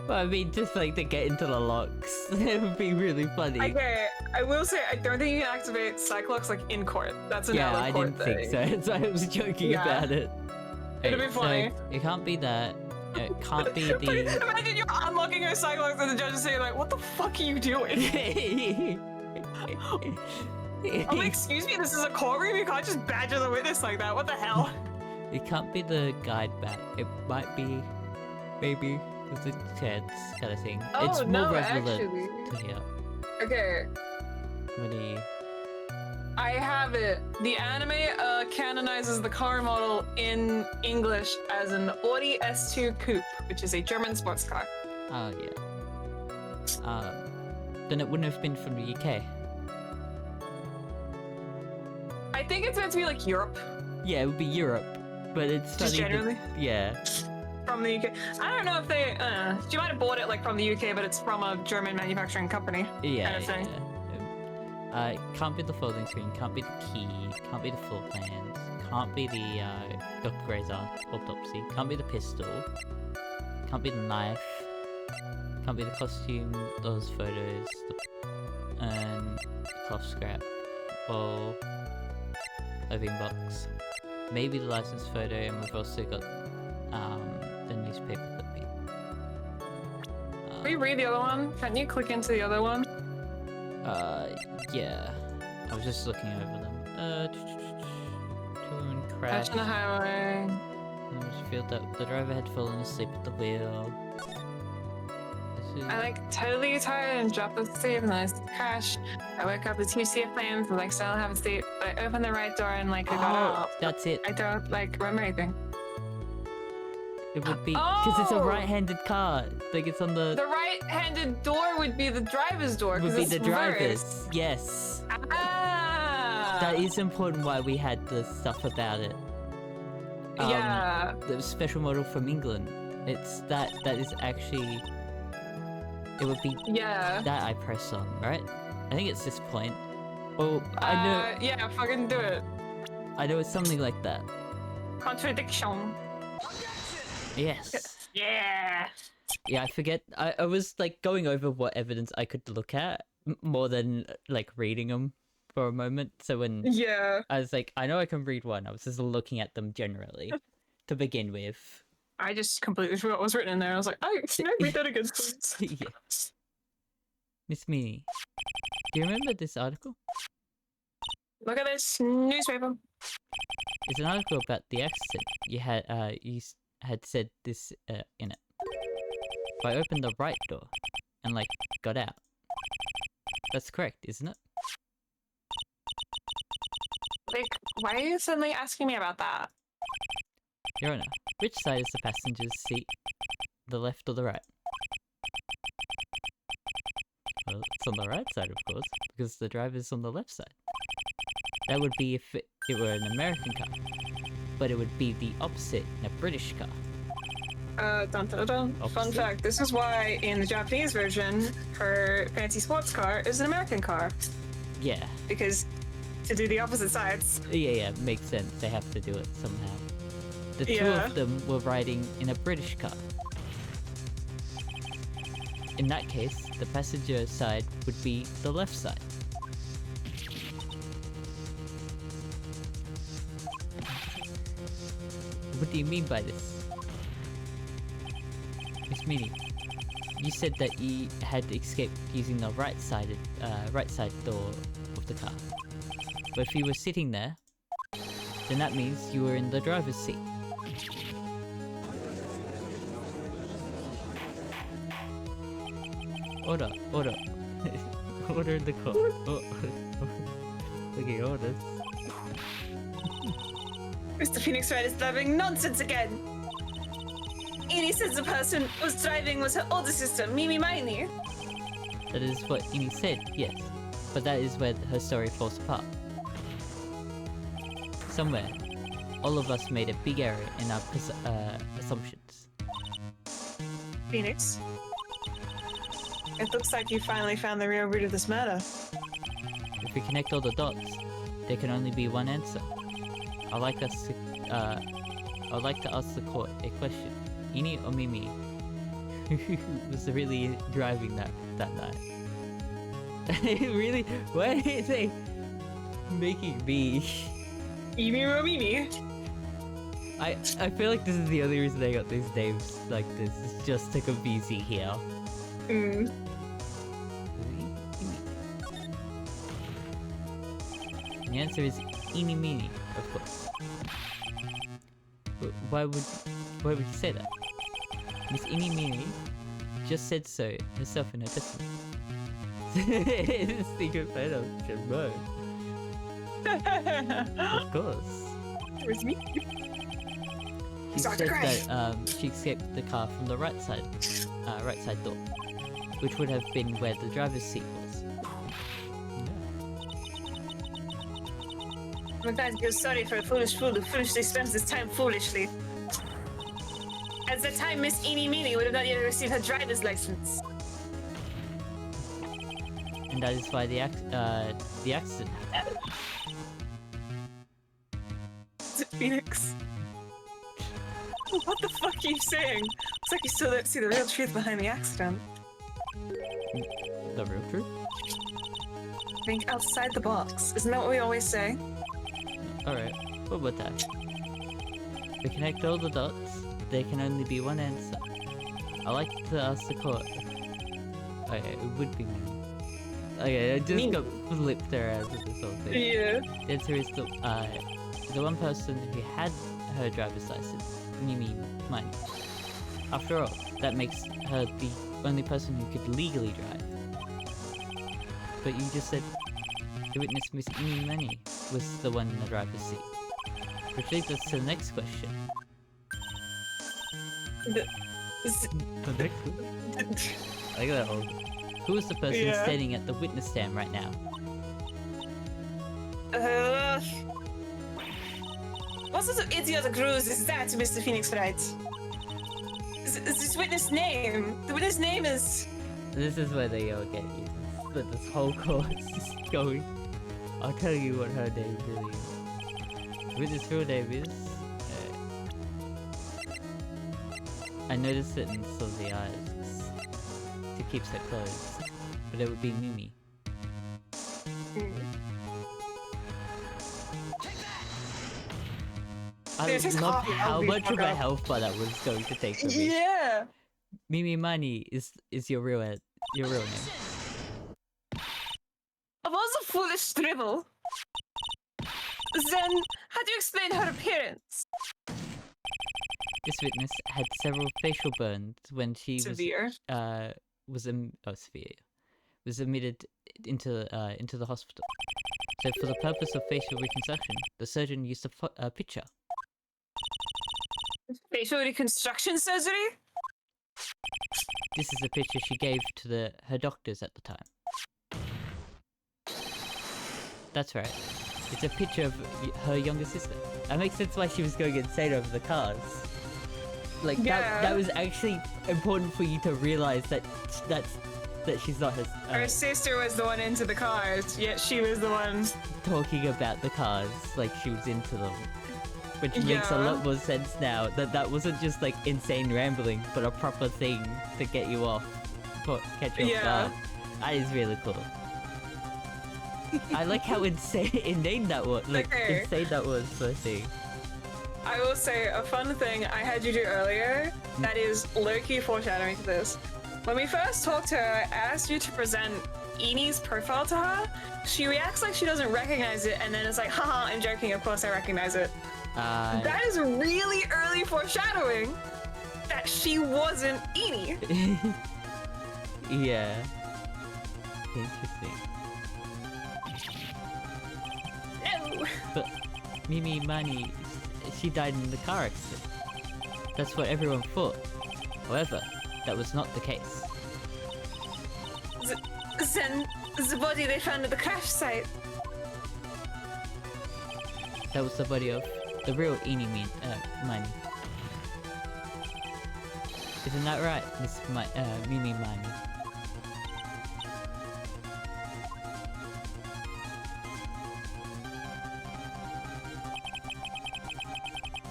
Well, I mean, just like to get into the locks. It would be really funny. Okay, I will say, I don't think you can activate Cyclops like in court. That's an Yeah, I court didn't think so. That's why I was joking about it. It'll be funny. So it can't be that. It can't be the. Imagine you're unlocking your Cyclops and the judge is saying like, "What the fuck are you doing?" I'm like, "Excuse me, this is a courtroom. You can't just badger the witness like that. What the hell?" It can't be the guide back. It might be, maybe. There's a chance kind of thing. Oh, it's more no, relevant actually. to hear. Okay, What do you... I have it. The anime canonizes the car model in English as an Audi S2 Coupe, which is a German sports car. Oh, yeah. Then it wouldn't have been from the UK. I think it's meant to be like Europe. Yeah, it would be Europe. But it's Just funny that- generally? yeah. From the UK. I don't know if they, she might have bought it like from the UK, but it's from a German manufacturing company. Yeah, kind of thing. It can't be the folding screen, can't be the key, can't be the floor plans, can't be the Dr. Gray's autopsy, can't be the pistol, can't be the knife, can't be the costume, those photos, the cloth scrap, bowl, living box, maybe the license photo, and we've also got the newspaper clipping. Can we read the other one? Can you click into the other one? Yeah. I was just looking over them. Two women Crash crashed. on the highway. I just feel that the driver had fallen asleep at the wheel. This is... I like totally tired and dropped asleep and I crash. I woke up with two CF planes and like still have a seat. But I opened the right door and like I got out. That's it. I don't like remember anything. It would be because it's a Oh! right-handed car. Like it's on the. The right-handed door would be the driver's door. Would be it's the driver's. reversed. Yes. Ah. That is important. Why we had the stuff about it. Yeah. The special model from England. It's that. That is actually. It would be Yeah. that I press on, right? I think it's this point. Well, I know. Yeah, fucking do it. I know it's something like that. Contradiction. Yes. Yeah. Yeah, I forget. I was like going over what evidence I could look at more than like reading them for a moment. So when Yeah. I was like, I know I can read one. I was just looking at them generally to begin with. I just completely forgot what was written in there. I was like, oh, can I read that again, please? Yeah. Miss Meanie, do you remember this article? Look at this newspaper. It's an article about the accident. You had said this in it. I opened the right door and like got out. That's correct, isn't it? Like, why are you suddenly asking me about that? Your Honor, which side is the passenger's seat? The left or the right? Well, it's on the right side, of course, because the driver's on the left side. That would be if it were an American car, but it would be the opposite in a British car. Dun dun dun. Fun Opposite? fact, this is why in the Japanese version, her fancy sports car is an American car. Yeah. Because to do the opposite sides. Yeah, makes sense. They have to do it somehow. The two Yeah. of them were riding in a British car. In that case, the passenger side would be the left side. What do you mean by this? Miss Meanie, you said that you had escaped using the right side door of the car. But if you were sitting there, then that means you were in the driver's seat. Order. Order in the court. Oh. Okay, orders. Mr. Phoenix Wright is blabbing nonsense again. Ini says the person who was driving was her older sister, Mimi Miney. That is what Amy said, yes. But that is where her story falls apart. Somewhere, all of us made a big error in our assumptions. Phoenix, it looks like you finally found the real root of this matter. If we connect all the dots, there can only be one answer. I'd like to ask the court a question. Ini or Mimi? Who was really driving that night? Really? Why are they making me? Mimi or Mimi? I feel like this is the only reason I got these names like this. Is just to confuse you here. Mm. The answer is Eeny Meeny, of course. But why would you say that? Miss Eeny Meeny just said so herself in her testimony. Secret photo mode. Of course. Where's me? She said that she escaped the car from the right side door, which would have been where the driver's seat was. I'm glad to feel sorry for a foolish fool who foolishly spends his time foolishly. At the time, Miss Eeny Meeny would have not yet received her driver's license. And that is why the accident happened. Is it Phoenix? What the fuck are you saying? Looks like you still don't see the real truth behind the accident. The real truth? Think outside the box. Isn't that what we always say? Alright, what about that? We connect all the dots, there can only be one answer. I like to ask the court. Okay, it would be me. Okay, I just got flipped around with this whole thing. Yeah. The answer is the one person who had her driver's license, Mimi Miney. After all, that makes her the only person who could legally drive. But you just said the witness, Miss Mimi Miney, was the one in the driver's seat. Which leads us to the next question. The next one? I got that one. Who is the person standing at the witness stand right now? What sort of idiotic ruse is that, Mr. Phoenix Wright? Is this witness name? The witness name is... This is where they all get you. But this whole course is going. I'll tell you what her name really is. The witness' real name is... I noticed it in some of the eyes. She keeps her clothes. But it would be Mimi. I love how much of a health bar that was going to take from me. Yeah! Mimi Miney is your real name. Of all the foolish dribble, then how do you explain her appearance? This witness had several facial burns when she severe. was admitted into the hospital. So for the purpose of facial reconstruction, the surgeon used a picture. Facial reconstruction surgery? This is a picture she gave to her doctors at the time. That's right. It's a picture of her younger sister. That makes sense why she was going insane over the cars. Like, that was actually important for you to realize that she's not her sister was the one into the cars, yet she was the one talking about the cars like she was into them. Which makes a lot more sense now, that wasn't just like insane rambling, but a proper thing to get you off, catch you off guard. That is really cool. I like how insane that was, insane that was for a thing. I will say a fun thing I had you do earlier that is low-key foreshadowing to this. When we first talked to her, I asked you to present Eni's profile to her. She reacts like she doesn't recognize it, and then it's like, haha, I'm joking, of course I recognize it. That is really early foreshadowing that she wasn't Eni. Yeah. Interesting. No. But Mimi Miney she died in the car accident. That's what everyone thought. However, that was not the case. Then the body they found at the crash site. That was the body of the real Mini. Isn't that right, Miss Mimi Mini?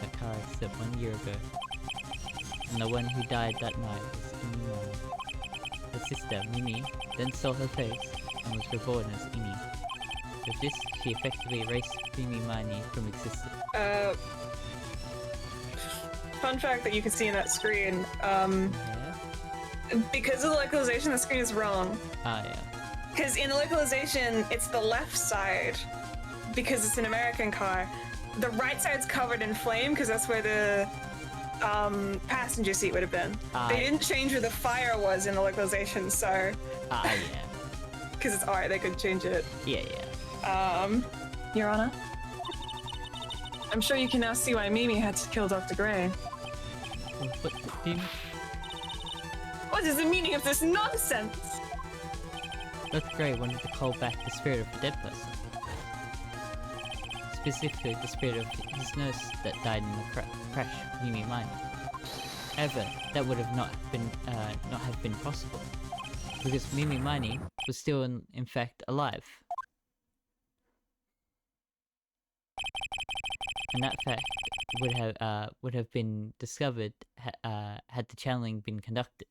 That car accident 1 year ago. And the one who died that night was Mimi Mini. Her sister, Mimi, then saw her face and was reborn as Ini. With this, she effectively erased Mimi Mini from existence. Fun fact that you can see in that screen, Yeah? because of the localization, the screen is wrong. Ah, yeah. Because in the localization, it's the left side, because it's an American car. The right side's covered in flame, because that's where the passenger seat would have been. They didn't change where the fire was in the localization, so... Ah, yeah. Because it's art, they could change it. Yeah, yeah. Your Honor? I'm sure you can now see why Mimi had to kill Dr. Gray. What do you... What is the meaning of this nonsense? Dr. Gray wanted to call back the spirit of the dead person. Specifically, the spirit of his nurse that died in the crash, Mimi Mine. However, that would have not have been possible, because Mimi Mine was still in fact alive. And that fact would have been discovered had the channeling been conducted.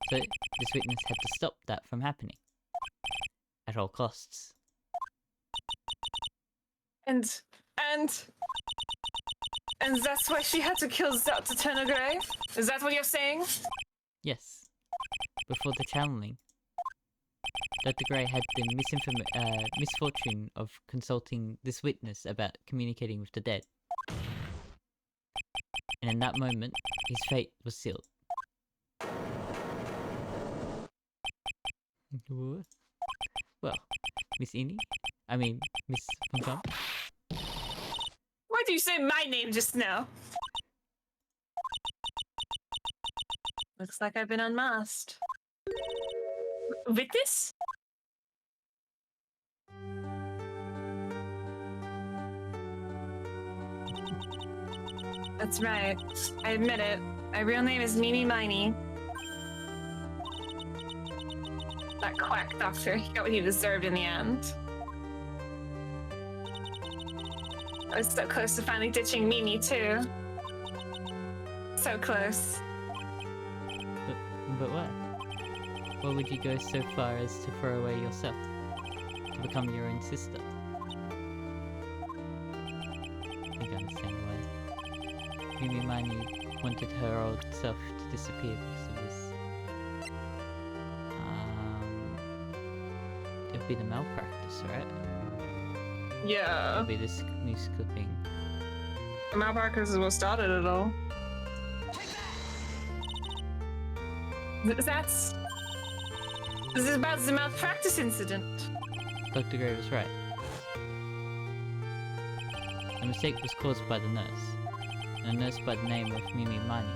So this witness had to stop that from happening at all costs. And that's why she had to kill Dr. Turner Gray? Is that what you're saying? Yes. Before the channeling, Dr. Gray had the misfortune of consulting this witness about communicating with the dead. And in that moment, his fate was sealed. Well, Miss Ini? I mean, Miss Pum. Why do you say my name just now? Looks like I've been unmasked. Witness? That's right. I admit it. My real name is Mimi Miney. That quack doctor, he got what he deserved in the end. I was so close to finally ditching Mimi, too. So close. But what? Why would you go so far as to throw away yourself? To become your own sister? I can understand why. Mimi Mani wanted her old self to disappear because of this. It'd be the malpractice, right? Yeah. It'd be this news clipping. The malpractice is what started it all. This is about the malpractice incident. Dr. Gray was right. The mistake was caused by the nurse. A nurse by the name of Mimi Mani.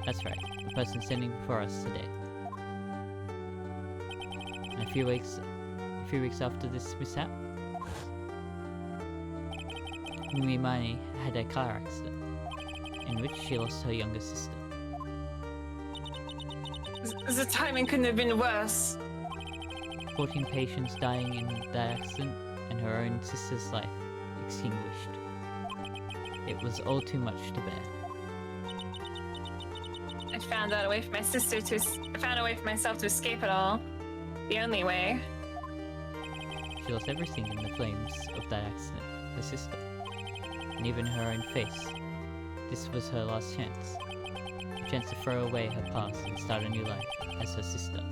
That's right, the person standing before us today. And a few weeks after this mishap, Mimi Mani had a car accident, in which she lost her younger sister. The timing couldn't have been worse. 14 patients dying in that accident, and her own sister's life extinguished. It was all too much to bear. I found out a way for my sister to. I found a way for myself to escape it all. The only way. She lost everything in the flames of that accident. Her sister, and even her own face. This was her last chance. A chance to throw away her past and start a new life as her sister.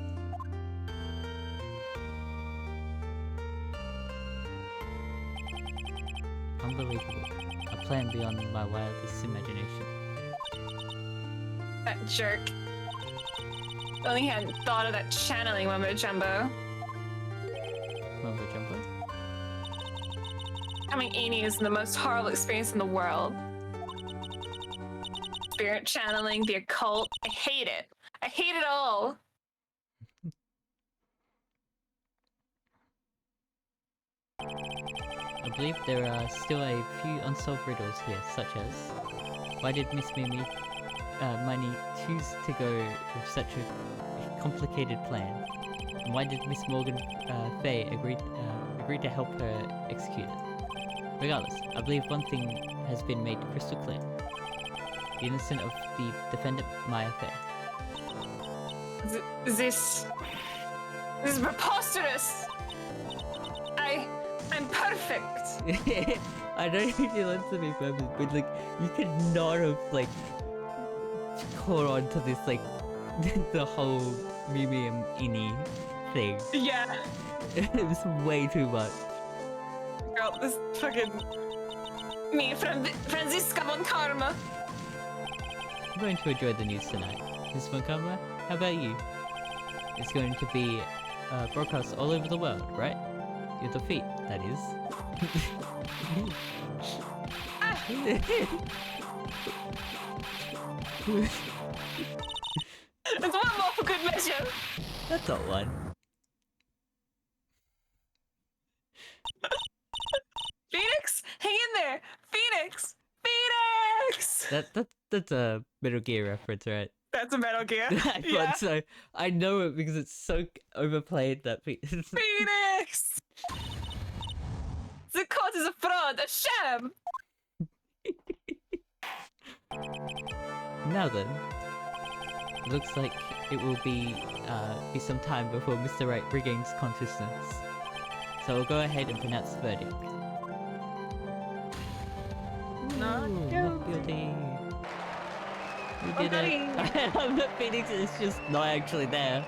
Unbelievable. A plan beyond my wildest imagination. That jerk. Only hadn't thought of that channeling mumbo jumbo. Mumbo jumbo? Becoming Amy is the most horrible experience in the world. spirit channeling, the occult. I hate it. I hate it all. I believe there are still a few unsolved riddles here, such as why did Miss Mimi Miney choose to go with such a complicated plan? And why did Miss Morgan Fay agree to help her execute it? Regardless, I believe one thing has been made crystal clear. The innocent of the defendant Maya Fay. This is preposterous! I'm perfect! I know you want to be perfect, but like, you could not have like caught on to this like the whole Mimi and Ini thing. Yeah. It was way too much. Girl, this fucking me, Franziska von Karma. I'm going to enjoy the news tonight. Miss Von Karma, how about you? It's going to be broadcast all over the world, right? Your defeat, that is. It's one more for good measure. That's not one. Phoenix, hang in there. Phoenix, Phoenix. That's a Metal Gear reference, right? That's a Metal Gear. I Yeah. thought so. I know it because it's so overplayed that Phoenix. The court is a fraud, a sham. Now then, it looks like it will be some time before Mr. Wright regains consciousness. So we'll go ahead and pronounce the verdict. Not Ooh, not guilty. You Oh, did it. The Phoenix is just not actually there.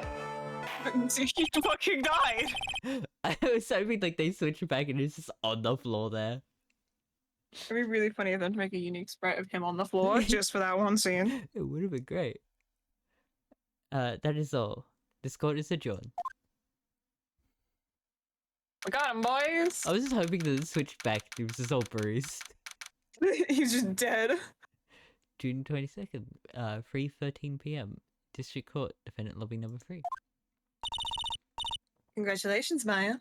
He fucking died. I was hoping like they switched back and it's just on the floor there. It'd be really funny of them to make a unique sprite of him on the floor just for that one scene. It would have been great. That is all. This court is adjourned. We got him, boys. I was just hoping that it switched back. It was just all bruised. He's just dead. June 22nd, 3:13 p.m. District Court, Defendant Lobby Number 3. Congratulations, Maya.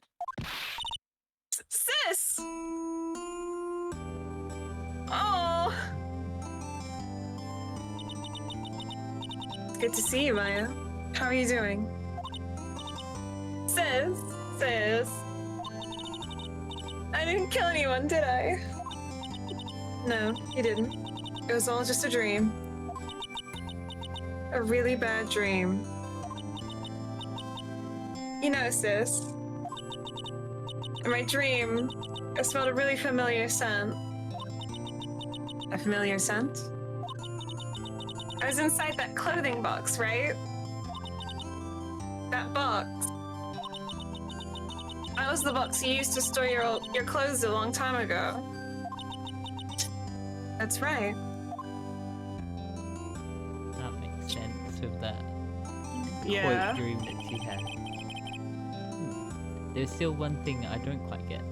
Sis! Oh! It's good to see you, Maya. How are you doing? Sis! I didn't kill anyone, did I? No, you didn't. It was all just a dream. A really bad dream. You know, sis, in my dream, I smelled a really familiar scent. A familiar scent? I was inside that clothing box, right? That box. That was the box you used to store your clothes a long time ago. That's right. That makes sense with that Yeah. quote dream that she had. There's still one thing I don't quite get.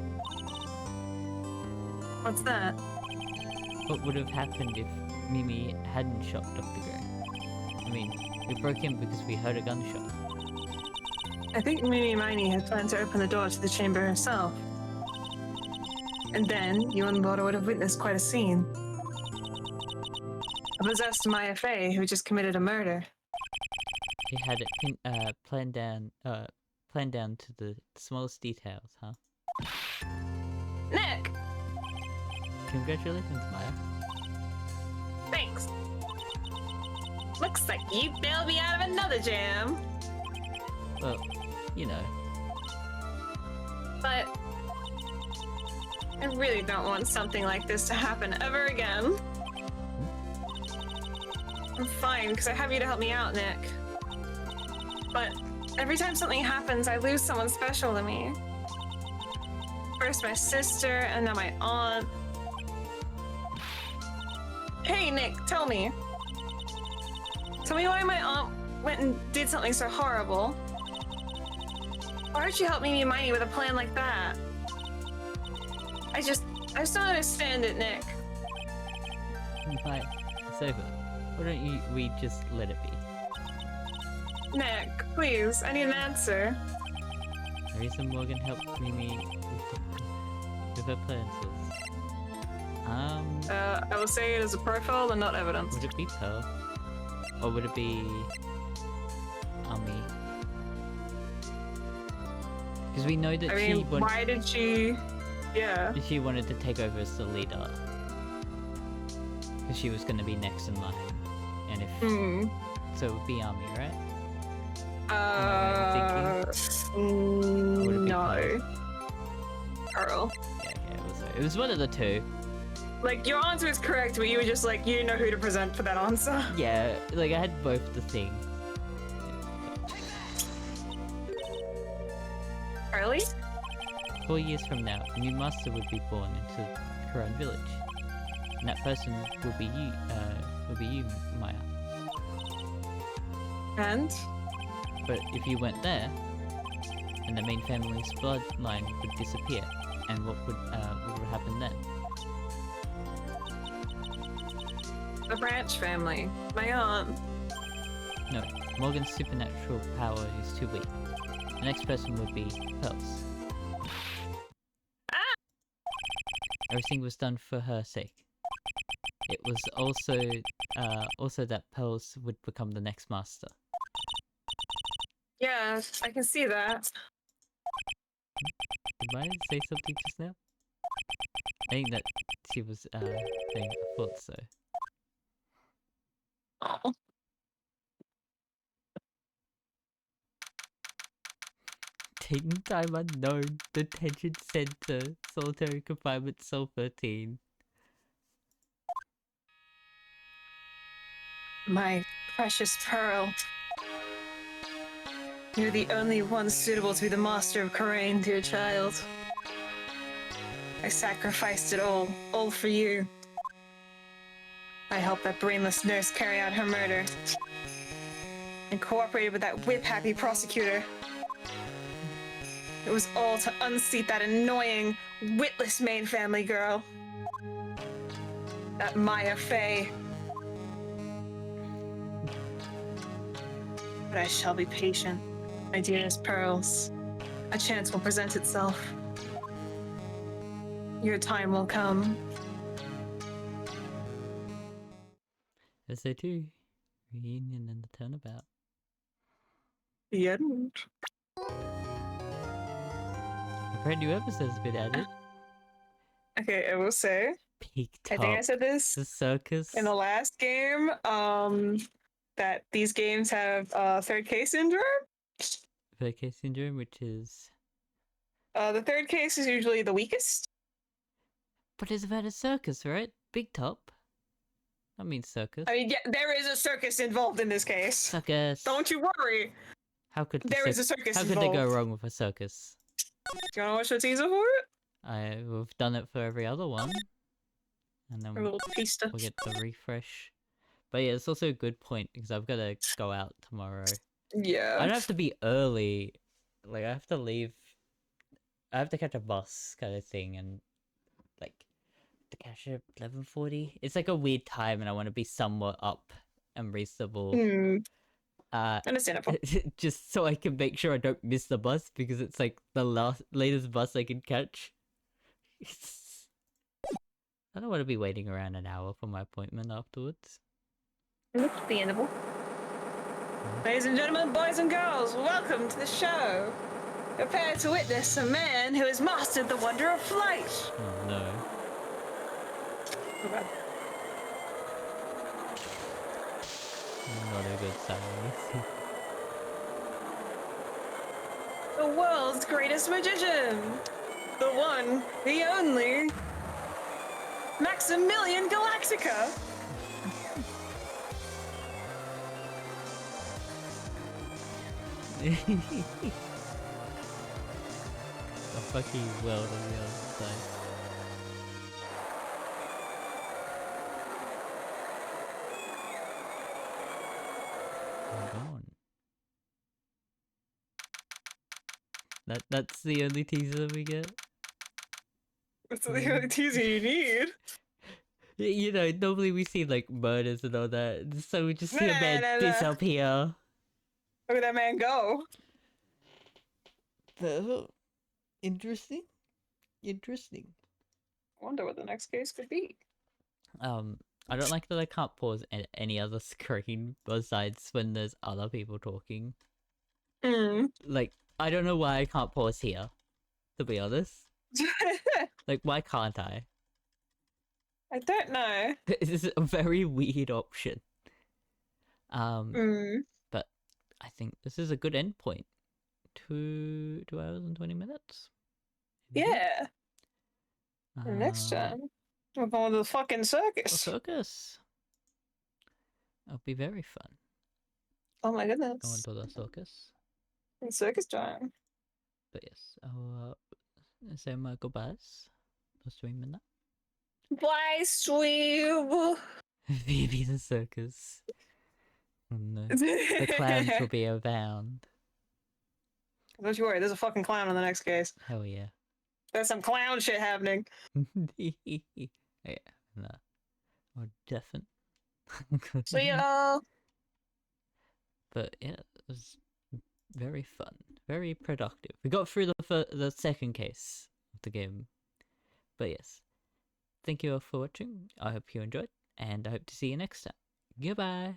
What's that? What would have happened if Mimi hadn't shot Dr. Gray? I mean, we broke in because we heard a gunshot. I think Mimi Miney had planned to open the door to the chamber herself. And then, you and Laura would have witnessed quite a scene. A possessed Maya Fey who just committed a murder. He had it planned down to the smallest details, huh? Nick! Congratulations, Maya. Thanks. Looks like you bailed me out of another jam. Well, you know. But I really don't want something like this to happen ever again. I'm fine, because I have you to help me out, Nick. But every time something happens, I lose someone special to me. First my sister, and now my aunt. Hey, Nick, tell me. Tell me why my aunt went and did something so horrible. Why did you help me and Miney with a plan like that? I just don't understand it, Nick. Fine, it's over. Why don't we just let it be? Nick, please, I need an answer. The reason Morgan helped Mimi with her plans was... I will say it as a profile and not evidence. Would it be Pearl? Or would it be... Ami? Because we know that why did she... Yeah. She wanted to take over as the leader. Because she was going to be next in line. And if... So it would be Ami, right? No. Pearl. Yeah, it was one of the two. Like, your answer is correct, but you were just like, you didn't know who to present for that answer. Yeah, like I had both the things. Early? 4 years from now, a new master would be born into Karan village. And that person will be you, Maya. And? But if you went there, then the main family's bloodline would disappear. And what would happen then? The Branch family. My aunt. No, Morgan's supernatural power is too weak. The next person would be Pearls. Everything was done for her sake. It was also that Pearls would become the next master. Yeah, I can see that. Did Maya say something just now? I think that she was saying I thought so. Oh. Taking time unknown. Detention center. Solitary confinement cell 13. My precious Pearl. You're the only one suitable to be the master of Karain, dear child. I sacrificed it all for you. I helped that brainless nurse carry out her murder. And cooperated with that whip-happy prosecutor. It was all to unseat that annoying, witless main family girl. That Maya Fey. But I shall be patient, my dearest Pearls. A chance will present itself. Your time will come. As they do. Reunion and the turnabout. The end. A brand new episode has been added. Okay, I will say. Peak I top. think I said this The circus. in the last game. That these games have third case syndrome. Third case syndrome, which is... The third case is usually the weakest. But it's about a circus, right? Big top. That means circus. I mean, yeah, there is a circus involved in this case. Circus. Don't you worry. How could There is a circus How involved. could they go wrong with a circus? Do you want to watch the teaser for it? We've done it for every other one. And then A little pista. we'll get the refresh. But yeah, it's also a good point because I've got to go out tomorrow. Yeah. I don't have to be early. Like, I have to leave. I have to catch a bus kind of thing and like to catch it at 11:40. It's like a weird time and I want to be somewhat up and reasonable. Understandable. Just so I can make sure I don't miss the bus because it's like the latest bus I can catch. I don't want to be waiting around an hour for my appointment afterwards. Understandable. Ladies and gentlemen, boys and girls, welcome to the show. Prepare to witness a man who has mastered the wonder of flight. Oh no. Oh, God. Not a good sign. The world's greatest magician. The one, the only, Maximilian Galactica. The fucking world on the other side. Hold on. That's the only teaser we get? That's the only teaser you need. You know, normally we see like murders and all that, so we just see a man Nah. disappear. Look at that man go. Interesting. Interesting. I wonder what the next case could be. I don't like that I can't pause any other screen besides when there's other people talking. Like, I don't know why I can't pause here, to be honest. Like, why can't I? I don't know. This is a very weird option. But I think this is a good end point. 2 hours and 20 minutes? Yeah. Next time, we're going to the fucking circus. Circus. It'll be very fun. Oh my Going goodness. to the circus. It's circus time. But yes, I'll say my goodbyes. For streaming that. Bye, Sweeb. Maybe the circus. Oh no. The clowns will be around. Don't you worry, there's a fucking clown in the next case. Hell yeah. There's some clown shit happening. Yeah, no. Or definitely. See y'all. But yeah, it was very fun, very productive. We got through the second case of the game. But yes, thank you all for watching. I hope you enjoyed, and I hope to see you next time. Goodbye.